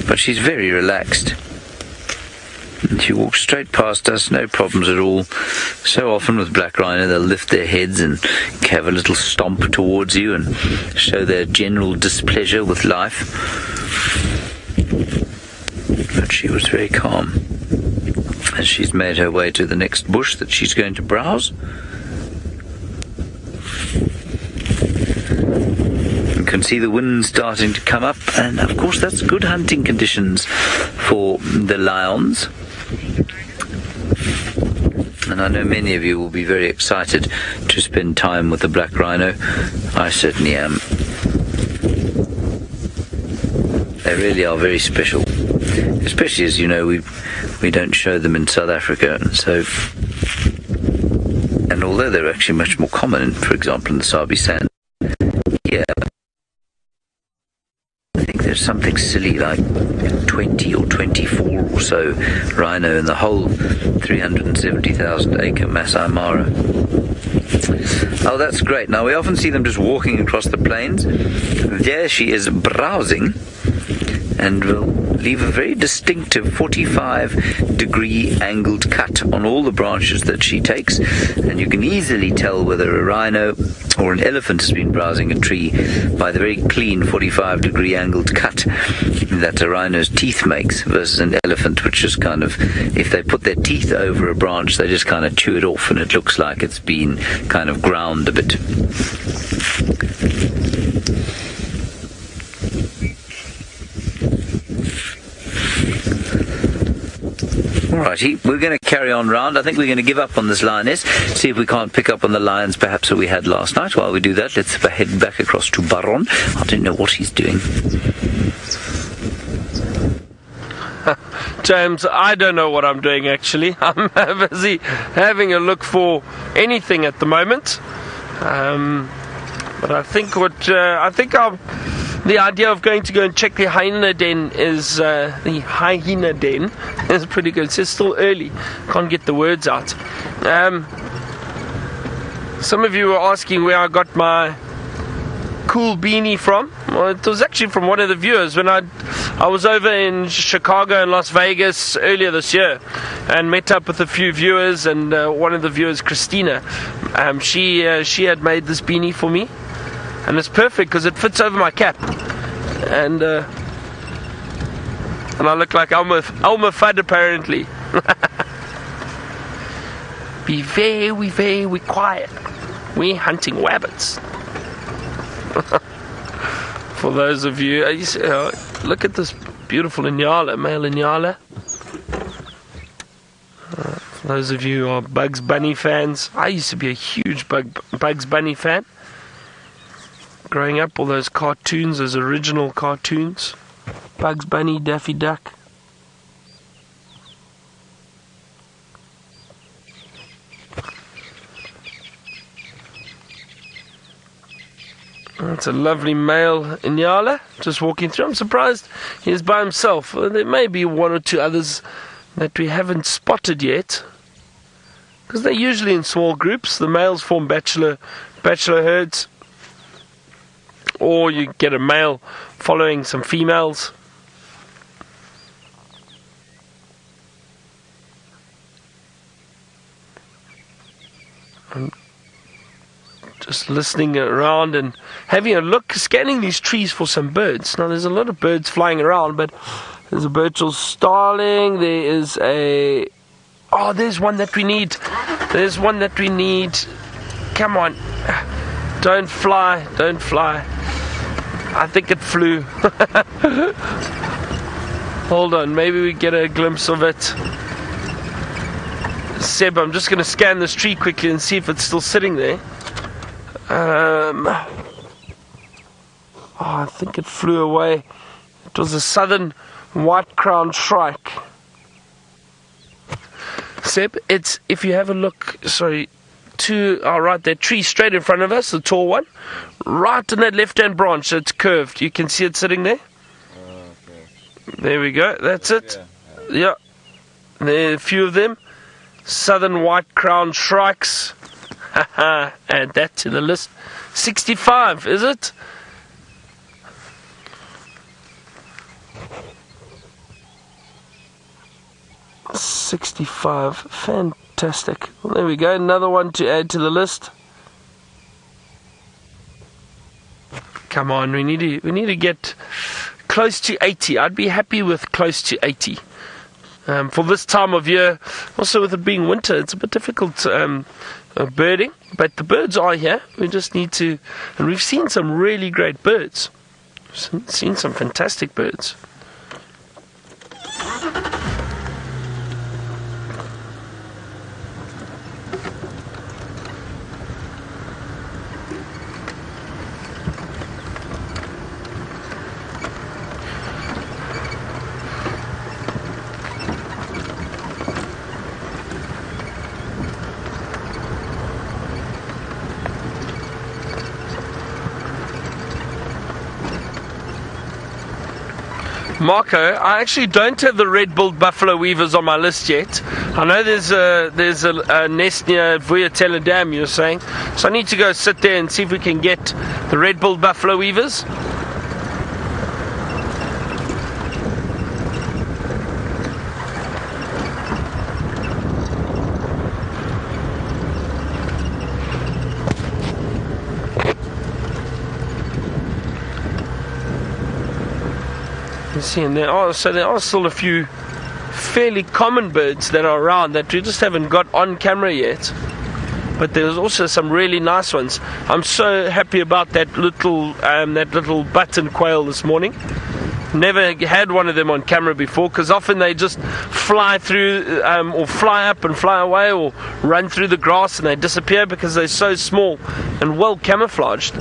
but she's very relaxed. And she walks straight past us, no problems at all. So often with black rhino, they'll lift their heads and have a little stomp towards you and show their general displeasure with life. But she was very calm as she's made her way to the next bush that she's going to browse. You can see the wind starting to come up, and of course that's good hunting conditions for the lions. And I know many of you will be very excited to spend time with the black rhino. I certainly am. They really are very special, especially as you know we don't show them in South Africa. And although they're actually much more common, for example, in the Sabi sand here, I think there's something silly like 20 or 24 or so rhino in the whole 370,000 acre Masai Mara. Oh, that's great. Now we often see them just walking across the plains. There she is browsing, and will leave a very distinctive 45-degree angled cut on all the branches that she takes, and you can easily tell whether a rhino or an elephant has been browsing a tree by the very clean 45-degree angled cut that a rhino's teeth makes versus an elephant, which just kind of, if they put their teeth over a branch, they just kind of chew it off and it looks like it's been kind of ground a bit. Alrighty, we're going to carry on round. I think we're going to give up on this lioness, see if we can't pick up on the lions perhaps that we had last night. While we do that, let's head back across to Baron. I don't know what he's doing. James, I don't know what I'm doing actually. I'm busy having a look for anything at the moment. But I think the idea of going to go and check the hyena den is pretty good. It's still early, can't get the words out. Some of you were asking where I got my cool beanie from. Well, it was actually from one of the viewers when I was over in Chicago and Las Vegas earlier this year and met up with a few viewers, and one of the viewers, Christina, she had made this beanie for me, and it's perfect because it fits over my cap, and I look like Elmer Fudd apparently. Be very, very quiet. We're hunting rabbits. For those of you, look at this beautiful Inyala, male Inyala. For those of you who are Bugs Bunny fans, I used to be a huge Bugs Bunny fan. Growing up, all those cartoons, those original cartoons. Bugs Bunny, Daffy Duck. That's a lovely male Inyala just walking through. I'm surprised he's by himself. There may be one or two others that we haven't spotted yet, because they're usually in small groups. The males form bachelor herds, or you get a male following some females. Just listening around and having a look, scanning these trees for some birds. Now there's a lot of birds flying around, but there's a Birchall starling, there is there's one that we need. There's one that we need. Come on. Don't fly. I think it flew. Hold on, maybe we get a glimpse of it. Seb, I'm just going to scan this tree quickly and see if it's still sitting there. I think it flew away. It was a southern white-crowned shrike. Seb, if you have a look, sorry, to our right, that tree straight in front of us, the tall one. Right in that left-hand branch, it's curved. You can see it sitting there. There we go. That's it. Yeah. There are a few of them. Southern white crown shrikes. Add that to the list. 65, is it? $65. Fantastic. Well, there we go. Another one to add to the list. Come on, we need to get close to 80. I'd be happy with close to 80. For this time of year, also with it being winter, it's a bit difficult birding, but the birds are here. We just need to, and we've seen some really great birds. We've seen some fantastic birds. Marco, I actually don't have the red-billed buffalo weavers on my list yet. I know there's a nest near Vuyatela Dam, you're saying. So I need to go sit there and see if we can get the red-billed buffalo weavers. See, and there are still a few fairly common birds that are around that we just haven't got on camera yet. But there's also some really nice ones. I'm so happy about that little button quail this morning. Never had one of them on camera before, because often they just fly through or fly up and fly away, or run through the grass and they disappear because they're so small and well camouflaged.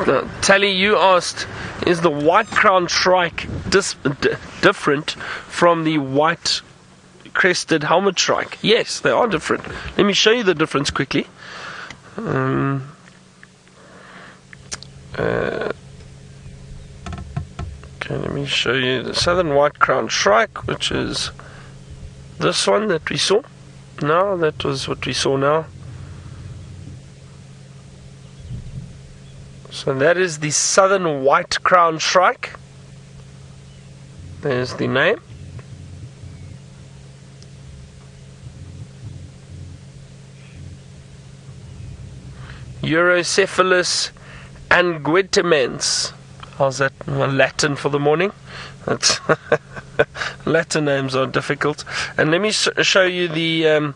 Now, Tally, you asked, is the white-crowned shrike different from the white-crested helmet shrike? Yes, they are different. Let me show you the difference quickly. Okay, let me show you the southern white-crowned shrike, which is this one that we saw. No, that was what we saw now. So that is the southern white-crowned shrike. There's the name. Eurocephalus anguitemens. How's that? Latin for the morning. That's Latin names are difficult. And let me show you the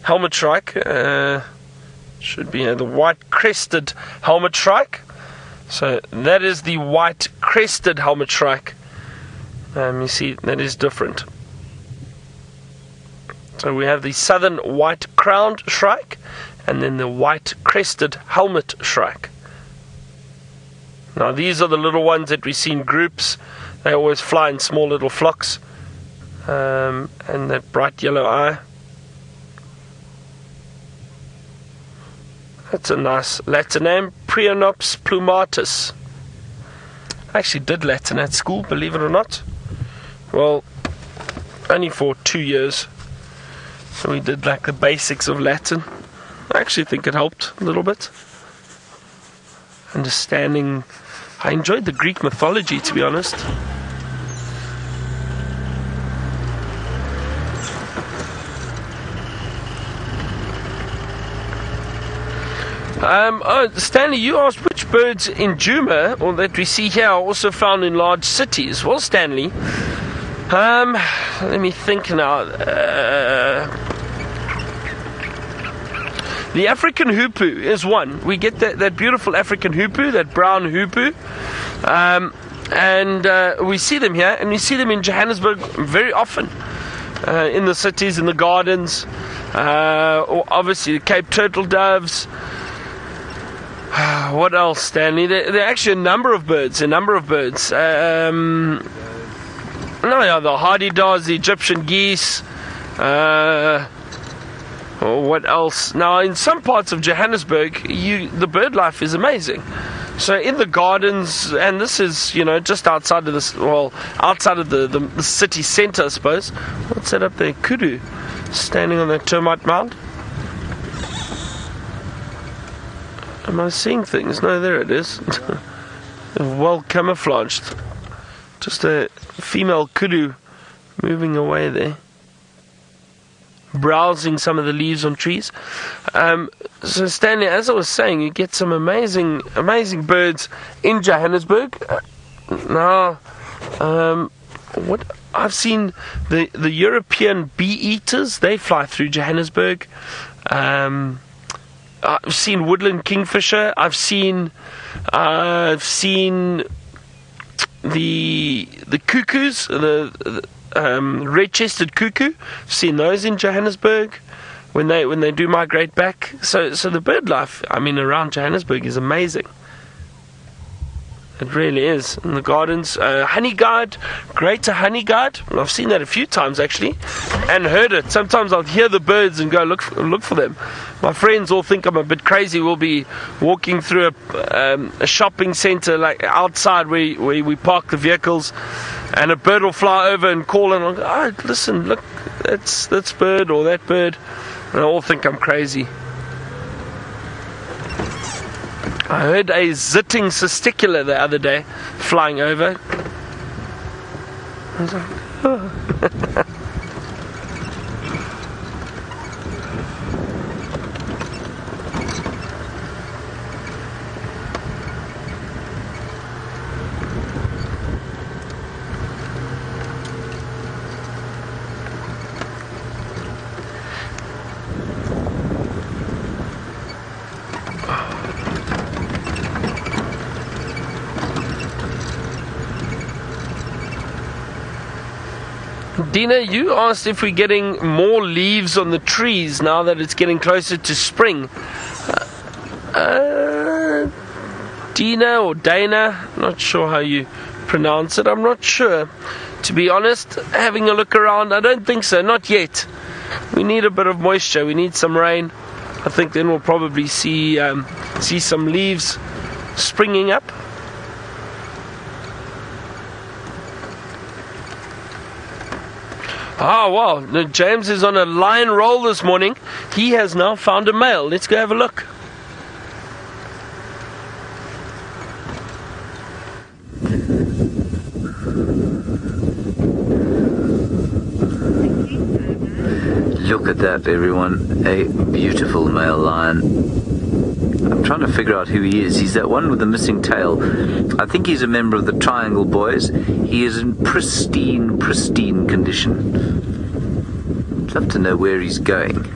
helmet shrike. Should be the white-crested helmet shrike. So that is the white-crested helmet shrike. You see, that is different. So we have the southern white-crowned shrike, and then the white-crested helmet shrike. Now these are the little ones that we see in groups. They always fly in small little flocks. And that bright yellow eye. That's a nice Latin name, Prionops plumatus. I actually did Latin at school, believe it or not. Well, only for 2 years. So we did like the basics of Latin. I actually think it helped a little bit. Understanding. I enjoyed the Greek mythology, to be honest. Stanley, you asked which birds in Djuma, or that we see here, are also found in large cities. Well, Stanley, let me think now. The African hoopoe is one. We get that beautiful African hoopoe, that brown hoopoe, and we see them here, and we see them in Johannesburg very often, in the cities, in the gardens, or obviously the Cape turtle doves. What else, Stanley? There are actually a number of birds. The hardy-daws, the Egyptian geese. What else? Now, in some parts of Johannesburg, the bird life is amazing. So in the gardens, and this is, just outside of outside of the city centre, I suppose. What's that up there? Kudu, standing on that termite mound. Am I seeing things? No, there it is. Well camouflaged. Just a female kudu moving away there, browsing some of the leaves on trees. So Stanley, as I was saying, you get some amazing birds in Johannesburg. Now, what I've seen, the European bee eaters, they fly through Johannesburg. I've seen woodland kingfisher. I've seen the cuckoos, the red-chested cuckoo. I've seen those in Johannesburg when they do migrate back. So the bird life, around Johannesburg is amazing. It really is. In the gardens, honey guard, greater honey guard. I've seen that a few times actually, and heard it. Sometimes I'll hear the birds and go look for them. My friends all think I'm a bit crazy. We'll be walking through a shopping centre, like outside where we park the vehicles, and a bird will fly over and call, and I'll go, "Oh, listen, look, that's bird or that bird," and I all think I'm crazy. I heard a zitting cisticola the other day flying over. I was like, oh. Dina, you asked if we're getting more leaves on the trees now that it's getting closer to spring. Dina or Dana, not sure how you pronounce it. I'm not sure. To be honest, having a look around, I don't think so. Not yet. We need a bit of moisture. We need some rain. I think then we'll probably see some leaves springing up. Oh, wow. No, James is on a lion roll this morning. He has now found a male. Let's go have a look. Look at that, everyone. A beautiful male lion. I'm trying to figure out who he is. He's that one with the missing tail. I think he's a member of the Triangle Boys. He is in pristine condition. I'd love to know where he's going.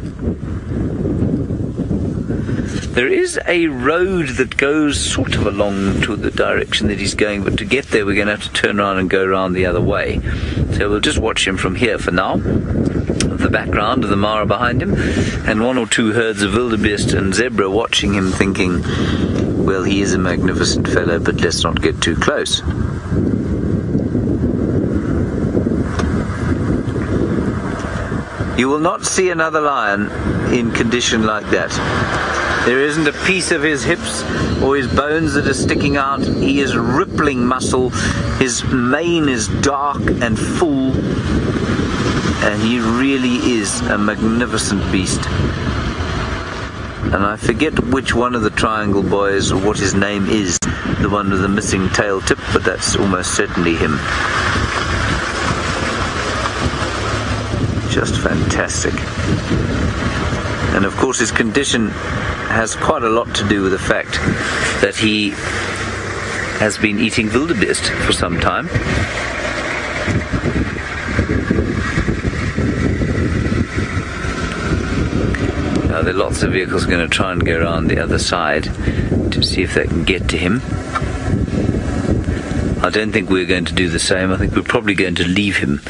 There is a road that goes sort of along to the direction that he's going, but to get there we're going to have to turn around and go around the other way. So we'll just watch him from here for now. The background of the Mara behind him, and one or two herds of wildebeest and zebra watching him, thinking, well, he is a magnificent fellow, but let's not get too close. You will not see another lion in condition like that. There isn't a piece of his hips or his bones that are sticking out. He is rippling muscle. His mane is dark and full. And he really is a magnificent beast. And I forget which one of the Triangle Boys or what his name is, the one with the missing tail tip, but that's almost certainly him. Just fantastic. And of course his condition has quite a lot to do with the fact that he has been eating wildebeest for some time. Now there are lots of vehicles going to try and go around the other side to see if they can get to him. I don't think we're going to do the same. I think we're probably going to leave him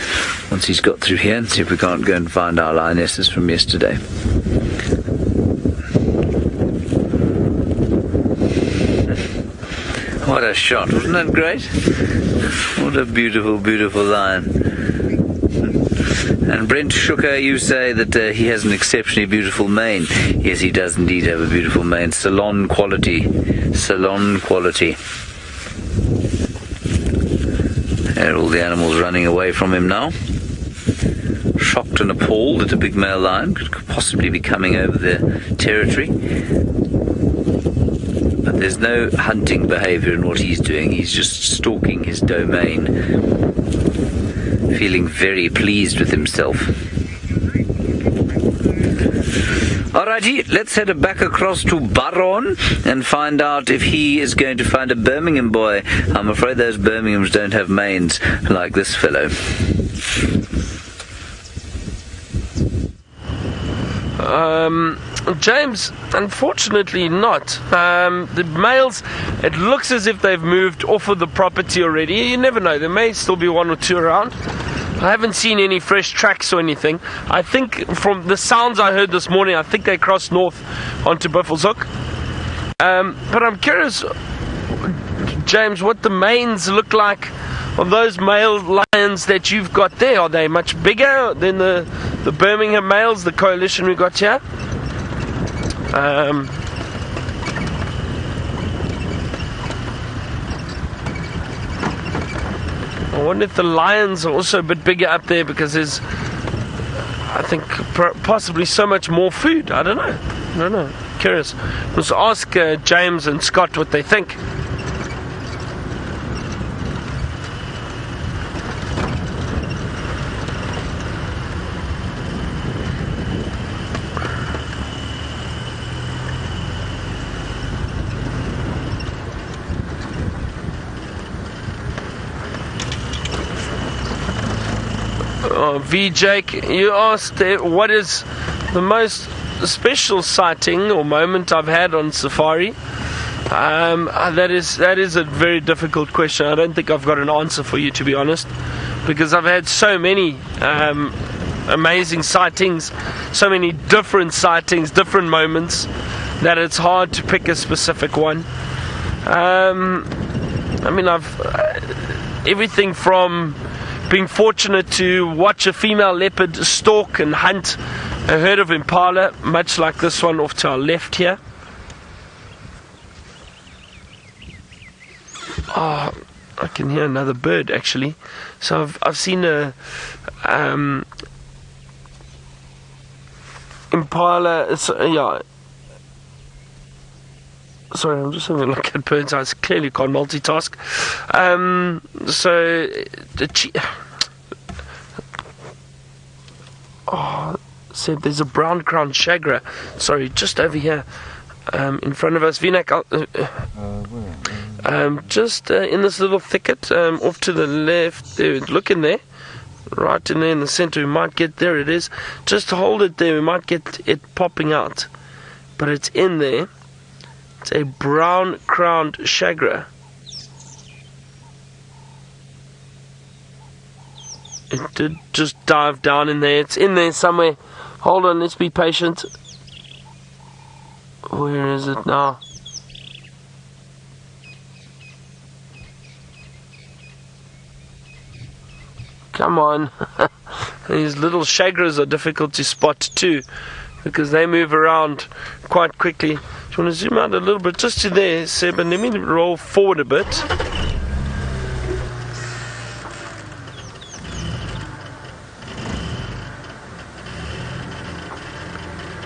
once he's got through here and see if we can't go and find our lionesses from yesterday. What a shot, wasn't that great? What a beautiful, beautiful lion. And Brent Shooker, you say that he has an exceptionally beautiful mane. Yes, he does indeed have a beautiful mane. Salon quality. Salon quality. There are all the animals running away from him now. Shocked and appalled that a big male lion could possibly be coming over their territory. But there's no hunting behaviour in what he's doing. He's just stalking his domain, feeling very pleased with himself. Alrighty, let's head back across to Baron and find out if he is going to find a Birmingham boy. I'm afraid those Birminghams don't have manes like this fellow. James, unfortunately not. The males, it looks as if they've moved off of the property already. You never know, there may still be one or two around. I haven't seen any fresh tracks or anything. I think from the sounds I heard this morning, I think they crossed north onto Buffelshoek. But I'm curious, James, what the manes look like of those male lions that you've got there. Are they much bigger than the Birmingham males, the coalition we got here? I wonder if the lions are also a bit bigger up there, because there's, I think, possibly so much more food. I don't know. Curious. Let's ask James and Scott what they think. V. Jake, you asked what is the most special sighting or moment I've had on safari. That is a very difficult question. I don't think I've got an answer for you, to be honest, because I've had so many amazing sightings, so many different sightings, different moments, that it's hard to pick a specific one. I mean, I've everything from being fortunate to watch a female leopard stalk and hunt a herd of impala, much like this one off to our left here. Oh, I can hear another bird actually. So I've seen a impala. Yeah. Sorry, I'm just having a look at birds. I clearly can't multitask. So said there's a brown crowned shagra. Sorry, just over here, in front of us. Vinak, just in this little thicket, off to the left. There, look in there, right in there in the center. We might get there. It is. Just hold it there. We might get it popping out, but it's in there. It's a brown crowned shagra. It did just dive down in there. It's in there somewhere. Hold on, let's be patient. Where is it now? Come on. These little shagras are difficult to spot too, because they move around quite quickly. Do you want to zoom out a little bit just to there, Seb, and let me roll forward a bit.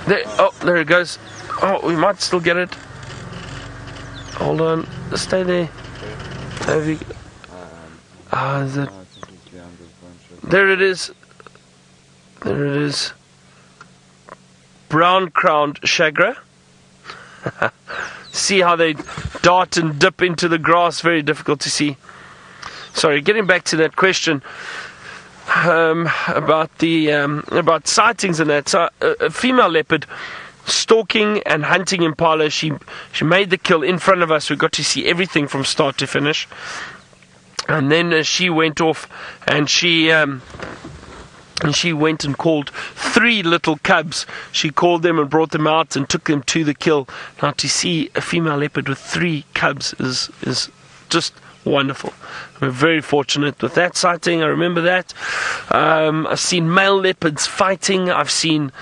There, oh, there it goes. Oh, we might still get it. Hold on, stay there. Have you? Is it? There it is. There it is. Brown crowned shagra. See how they dart and dip into the grass. Very difficult to see. Sorry, getting back to that question about the about sightings and that. So a female leopard stalking and hunting impala. She made the kill in front of us. We got to see everything from start to finish. And then she went off and she went and called 3 little cubs. She called them and brought them out and took them to the kill. Now to see a female leopard with 3 cubs is just wonderful. We're very fortunate with that sighting. I remember that. I've seen male leopards fighting. I've seen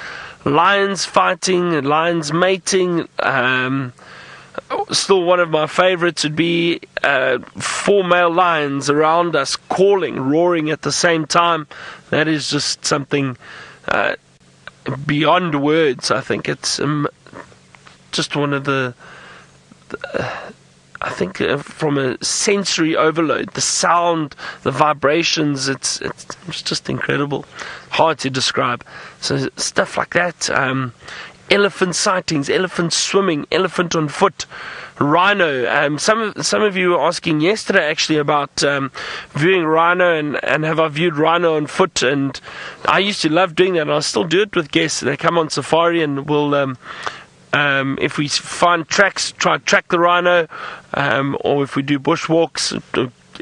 lions fighting, lions mating. Still, one of my favorites would be 4 male lions around us, calling, roaring at the same time. That is just something beyond words. I think it's just one of the I think from a sensory overload, the sound, the vibrations, it's just incredible. Hard to describe. So stuff like that. Elephant sightings, elephant swimming, elephant on foot, rhino. Some of you were asking yesterday actually about viewing rhino and have I viewed rhino on foot, and I used to love doing that, and I still do it with guests. They come on safari and we'll if we find tracks, try to track the rhino, or if we do bushwalks.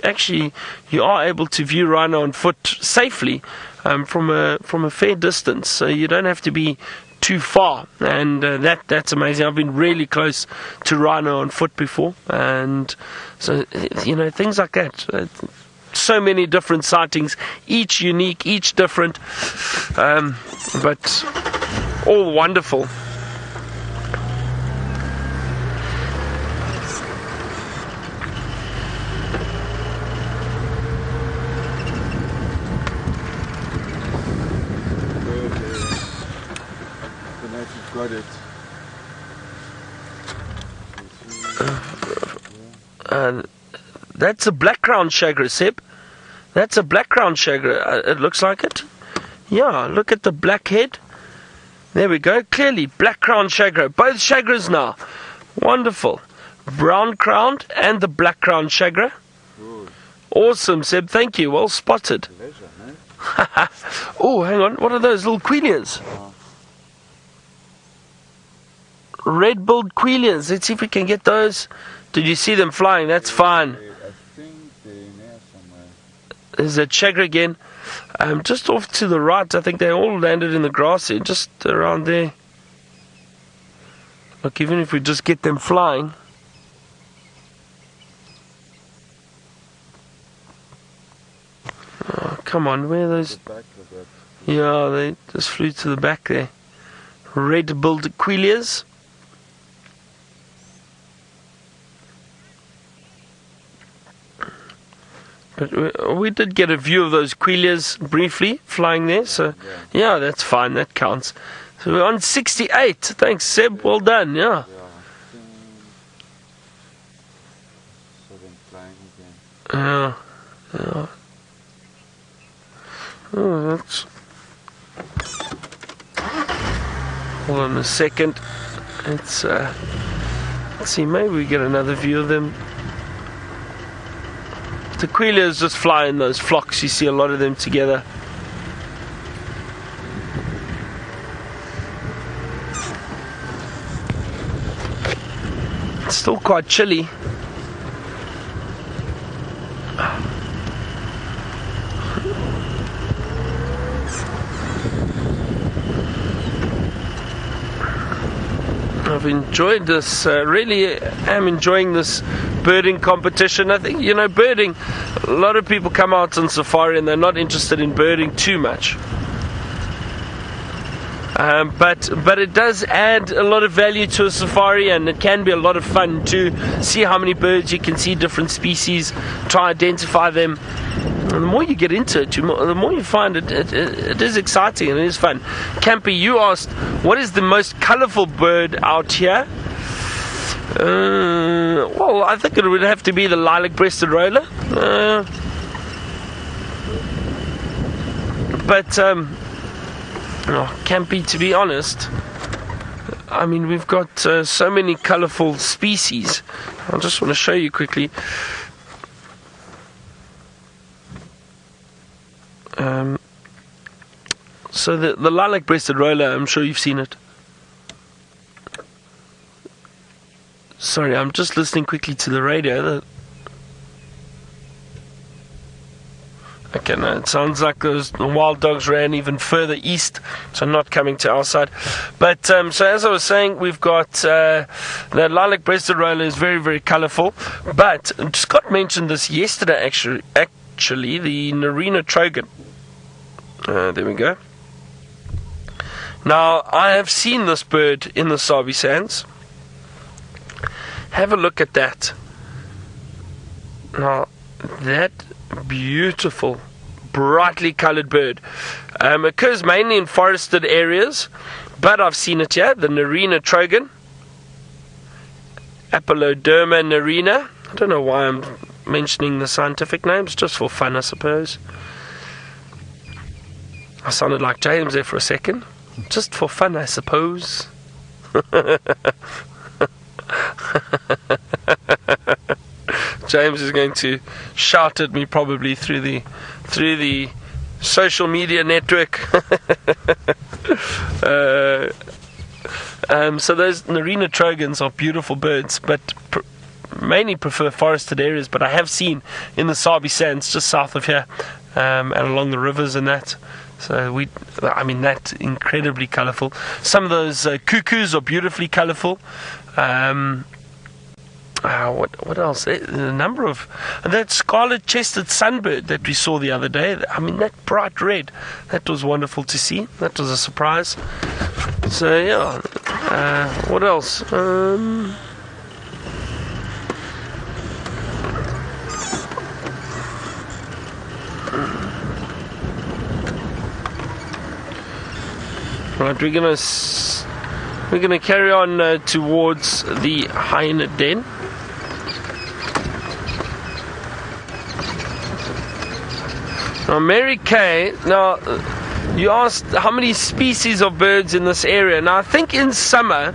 Actually, you are able to view rhino on foot safely from a fair distance, so you don't have to be too far, and that's amazing. I've been really close to rhino on foot before, and so things like that. So many different sightings, each unique, each different, but all wonderful. Got it. That's a black crown shagger, Seb. That's a black crown shagger. It looks like it. Yeah, look at the black head. There we go. Clearly, black crown shagger. Both shaggers now. Wonderful. Brown crowned and the black crown shagger. Good. Awesome, Seb. Thank you. Well spotted. Pleasure, man. Oh, hang on. What are those little quillias? Red-billed quillias. Let's see if we can get those. Did you see them flying? That's fine. I think they're near somewhere. There's a shagger again. Just off to the right. I think they all landed in the grass here, just around there. Look, even if we just get them flying. Oh, come on, where are those? Yeah, they just flew to the back there. Red-billed quillias. But we did get a view of those quillias briefly flying there, so yeah, that's fine, that counts. So we're on 68. Thanks, Seb. Well done. Yeah. Yeah. Oh, that's. Hold on a second. Let's see. Maybe we get another view of them. The quillias just fly in those flocks. You see a lot of them together. It's still quite chilly. I've enjoyed this, really am enjoying this birding competition. I think, birding, a lot of people come out on safari and they're not interested in birding too much. But it does add a lot of value to a safari, and it can be a lot of fun to see how many birds you can see, different species, try identify them. And the more you get into it, the more you find it is exciting and it is fun. Campy, you asked, what is the most colourful bird out here? Well, I think it would have to be the lilac-breasted roller. Campy, to be honest, I mean, we've got so many colourful species. I just want to show you quickly. So the lilac-breasted roller, I'm sure you've seen it. Sorry, I'm just listening quickly to the radio. Okay, no, it sounds like those wild dogs ran even further east, so not coming to our side. But, so as I was saying, we've got the lilac-breasted roller is very, very colourful. But Scott mentioned this yesterday, actually the Narina Trogan. There we go. Now, I have seen this bird in the Sabi Sands. Have a look at that. Now, that beautiful, brightly coloured bird occurs mainly in forested areas, but I've seen it here, the Narina Trogan, Apolloderma narina. I don't know why I'm mentioning the scientific names, just for fun, I suppose. I sounded like James there for a second. Just for fun, I suppose. James is going to shout at me probably through the social media network. So those Narina Trogans are beautiful birds, but mainly prefer forested areas. But I have seen in the Sabi Sands just south of here, and along the rivers and that. So that's incredibly colourful. Some of those cuckoos are beautifully colourful. What else? The number of that scarlet-chested sunbird that we saw the other day. I mean, that bright red. That was wonderful to see. That was a surprise. So yeah. What else? Right, we're gonna carry on towards the hyena den. Now, Mary Kay, you asked how many species of birds in this area. Now, I think in summer,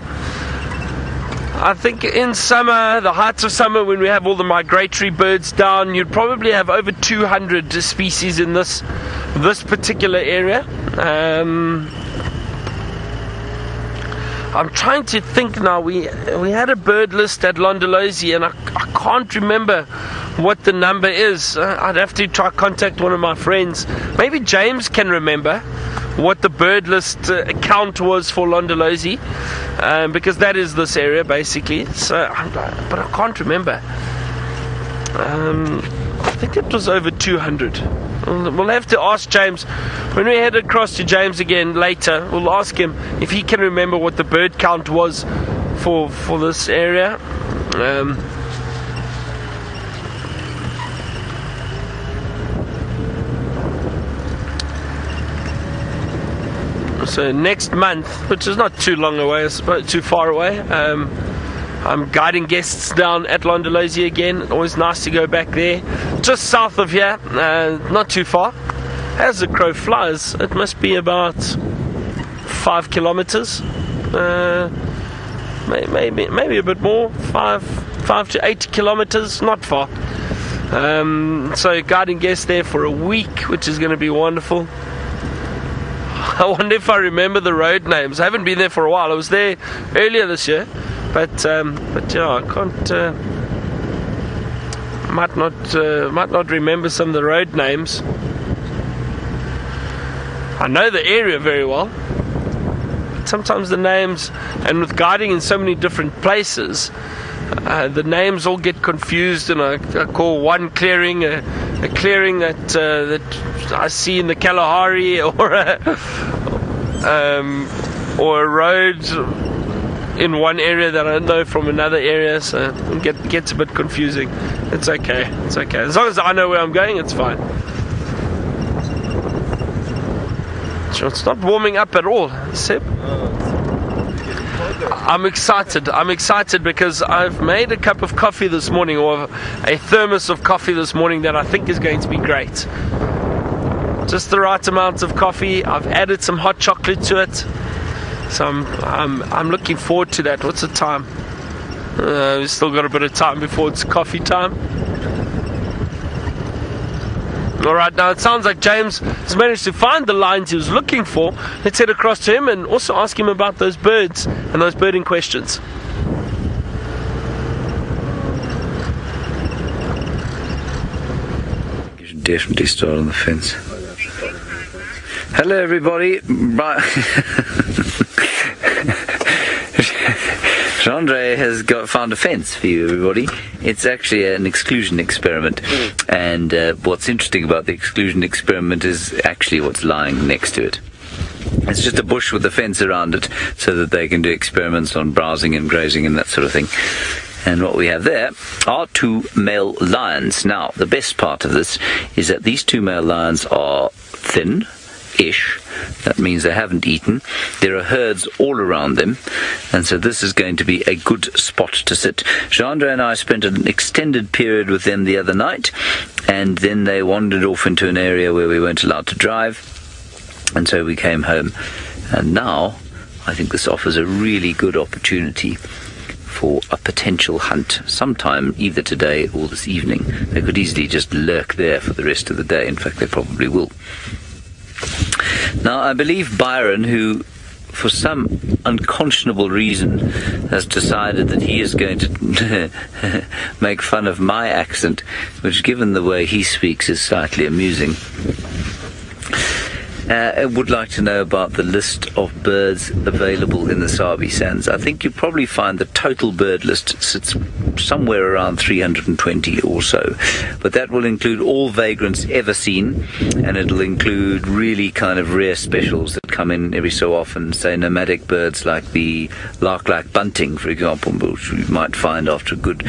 the heights of summer, when we have all the migratory birds down, you'd probably have over 200 species in this particular area. I'm trying to think now. We had a bird list at Londolozi, and I can't remember what the number is. I'd have to try contact one of my friends. Maybe James can remember what the bird list count was for Londolozi, because that is this area basically. So, but I can't remember. I think it was over 200. We'll have to ask James when we head across to James again later. We'll ask him if he can remember what the bird count was for this area. So next month, which is not too long away, I suppose, too far away, I'm guiding guests down at Londolozi again. Always nice to go back there. Just south of here, not too far. As the crow flies, it must be about 5 kilometers. Maybe a bit more. 5 to 8 kilometers, not far. So guiding guests there for a week, which is going to be wonderful. I wonder if I remember the road names. I haven't been there for a while. I was there earlier this year. But yeah, I can't. Might not remember some of the road names. I know the area very well. But sometimes the names, and with guiding in so many different places, the names all get confused. And I call one clearing a clearing that I see in the Kalahari, or a road in one area that I know from another area, so it gets a bit confusing. It's okay. As long as I know where I'm going, it's fine. So it's not warming up at all, Seb. I'm excited because I've made a cup of coffee this morning, or a thermos of coffee this morning, that I think is going to be great. Just the right amount of coffee. I've added some hot chocolate to it. So I'm looking forward to that. What's the time? We've still got a bit of time before it's coffee time. Alright, now it sounds like James has managed to find the lines he was looking for. Let's head across to him and also ask him about those birds and those birding questions. definitely start on the fence. Hello, everybody. Jean-Andre has found a fence for you, everybody. It's actually an exclusion experiment, and what's interesting about the exclusion experiment is actually what's lying next to it. It's just a bush with a fence around it so that they can do experiments on browsing and grazing and that sort of thing. And what we have there are 2 male lions. Now, the best part of this is that these 2 male lions are thin-ish. That means they haven't eaten. There are herds all around them, and so this is going to be a good spot to sit. Jean-Andre and I spent an extended period with them the other night, and then they wandered off into an area where we weren't allowed to drive, and so we came home. And now I think this offers a really good opportunity for a potential hunt sometime either today or this evening. They could easily just lurk there for the rest of the day. In fact, they probably will. Now, I believe Byron, who for some unconscionable reason has decided that he is going to make fun of my accent, which, given the way he speaks, is slightly amusing. I would like to know about the list of birds available in the Sabi sands. I think you'll probably find the total bird list sits somewhere around 320 or so, but that will include all vagrants ever seen, and it'll include really kind of rare specials that come in every so often, say nomadic birds like the lark-like bunting, for example, which you might find after a good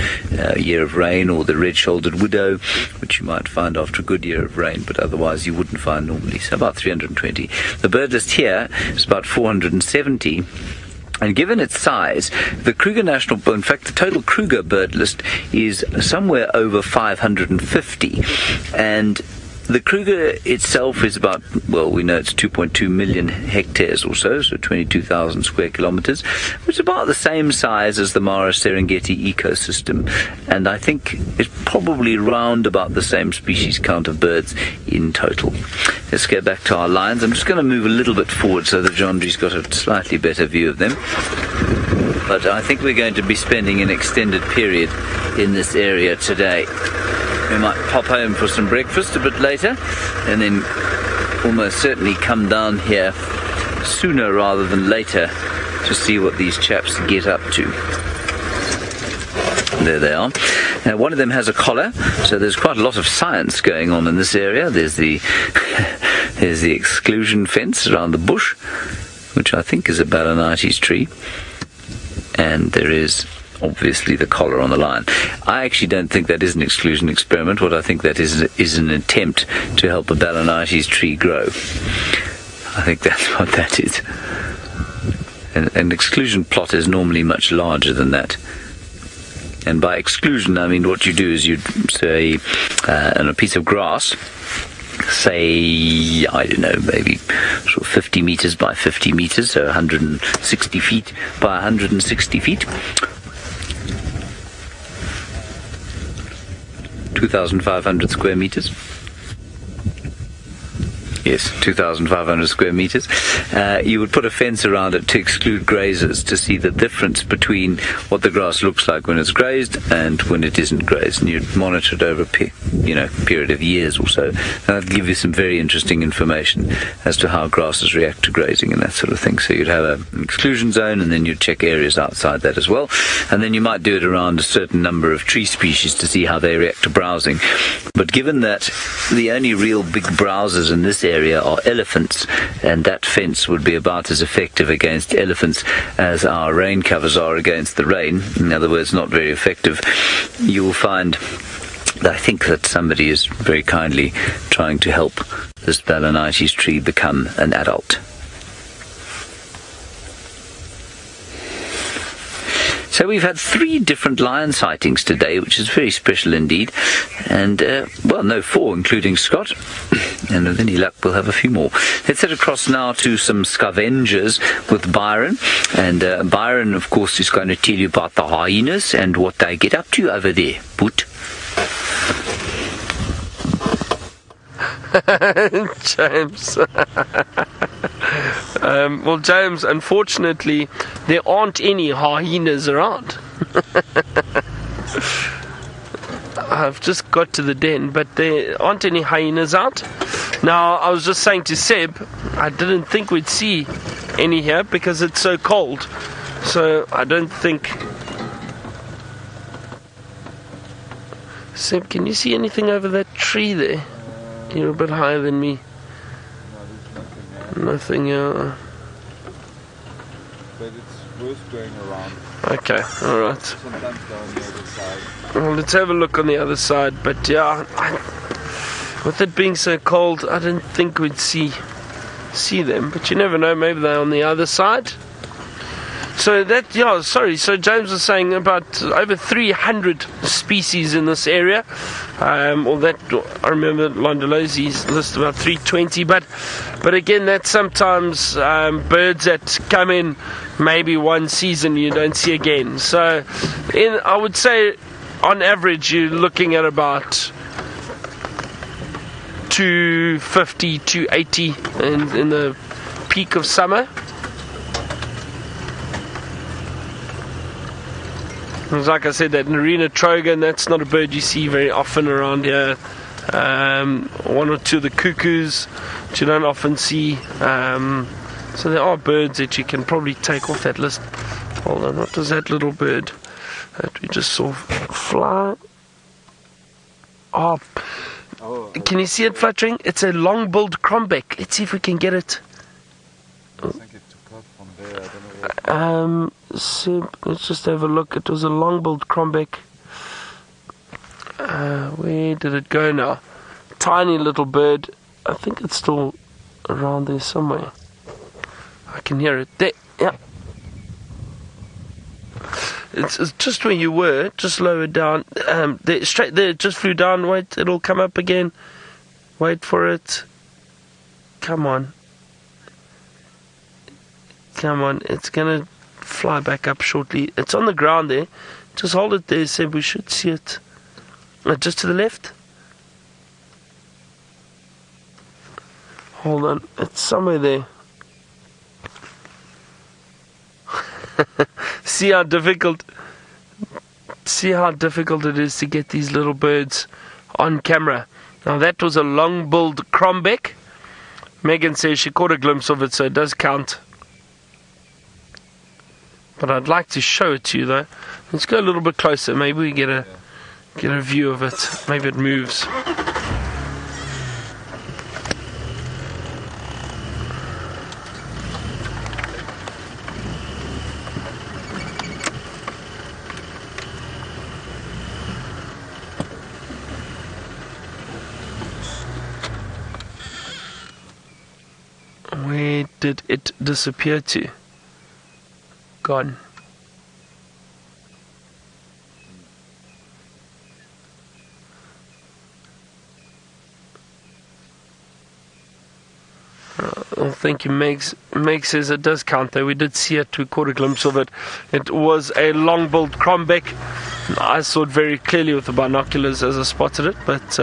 year of rain, or the red-shouldered widow, which you might find after a good year of rain, but otherwise you wouldn't find normally. So about 320. The bird list here is about 470. And given its size, the Kruger in fact, the total Kruger bird list is somewhere over 550. And the Kruger itself is about, well, we know it's 2.2 million hectares or so 22,000 square kilometers, which is about the same size as the Mara Serengeti ecosystem. And I think it's probably round about the same species count of birds in total. Let's get back to our lions. I'm just going to move a little bit forward so that Jean-Andre's got a slightly better view of them. But I think we're going to be spending an extended period in this area today. We might pop home for some breakfast a bit later, and then almost certainly come down here sooner rather than later to see what these chaps get up to. There they are. Now, one of them has a collar, so there's quite a lot of science going on in this area. There's the there's the exclusion fence around the bush, which I think is a Balanites tree, and there is obviously the collar on the lion. I actually don't think that is an exclusion experiment. What I think that is an attempt to help a Balanites tree grow. I think that's what that is. An exclusion plot is normally much larger than that. And by exclusion, I mean what you do is you say on a piece of grass, say, I don't know, maybe sort of 50 meters by 50 meters, so 160 feet by 160 feet. 2,500 square meters. Yes, 2,500 square meters. You would put a fence around it to exclude grazers, to see the difference between what the grass looks like when it's grazed and when it isn't grazed. And you'd monitor it over a period of years or so. And that'd give you some very interesting information as to how grasses react to grazing and that sort of thing. So you'd have an exclusion zone, and then you'd check areas outside that as well. And then you might do it around a certain number of tree species to see how they react to browsing. But given that the only real big browsers in this area are elephants, and that fence would be about as effective against elephants as our rain covers are against the rain, in other words, not very effective, you will find, I think, that somebody is very kindly trying to help this Balanites tree become an adult. So we've had 3 different lion sightings today, which is very special indeed. And, 4, including Scott. And with any luck, we'll have a few more. Let's head across now to some scavengers with Byron. And Byron, of course, is going to tell you about the hyenas and what they get up to over there. Boot. James. Well, James, unfortunately, there aren't any hyenas around. I've just got to the den, but there aren't any hyenas out. Now, I was just saying to Seb, I didn't think we'd see any here because it's so cold. So I don't think... Seb, can you see anything over that tree there? You're a bit higher than me. No, there's Nothing, nothing there. But it's worth going around. Okay, alright. Sometimes down the other side. Well, let's have a look on the other side. But yeah, with it being so cold, I didn't think we'd see them. But you never know, maybe they're on the other side. So that, yeah, sorry. So James was saying about over 300 species in this area. Or that, I remember Londolosi's list about 320. But again, that's sometimes birds that come in maybe one season you don't see again. So I would say on average you're looking at about 250, 280 in the peak of summer. Like I said, that Narina trogon, that's not a bird you see very often around here. One or two of the cuckoos, which you don't often see. So there are birds that you can probably take off that list. Hold on, what was that little bird that we just saw fly? Oh, can you see it fluttering? It's a long-billed crombeck. Let's see if we can get it. I think it took off from there. I don't know where. So let's just have a look. It was a long-billed crombeck. Where did it go now? Tiny little bird. I think it's still around there somewhere. I can hear it. There, yeah. It's just where you were. Just lower down. There, straight there. It just flew down. Wait, it'll come up again. Wait for it. Come on. Come on. It's gonna fly back up shortly. It's on the ground there. Just hold it there, Seb. We should see it. Just to the left. Hold on. It's somewhere there. See how difficult it is to get these little birds on camera. Now that was a long-billed crombeck. Megan says she caught a glimpse of it, so it does count. But I'd like to show it to you though. Let's go a little bit closer. Maybe we get a view of it. Maybe it moves. Where did it disappear to? Gone. Thank you, Meg. Meg says it does count though. We did see it. We caught a glimpse of it. It was a long-billed crombeck. I saw it very clearly with the binoculars as I spotted it, but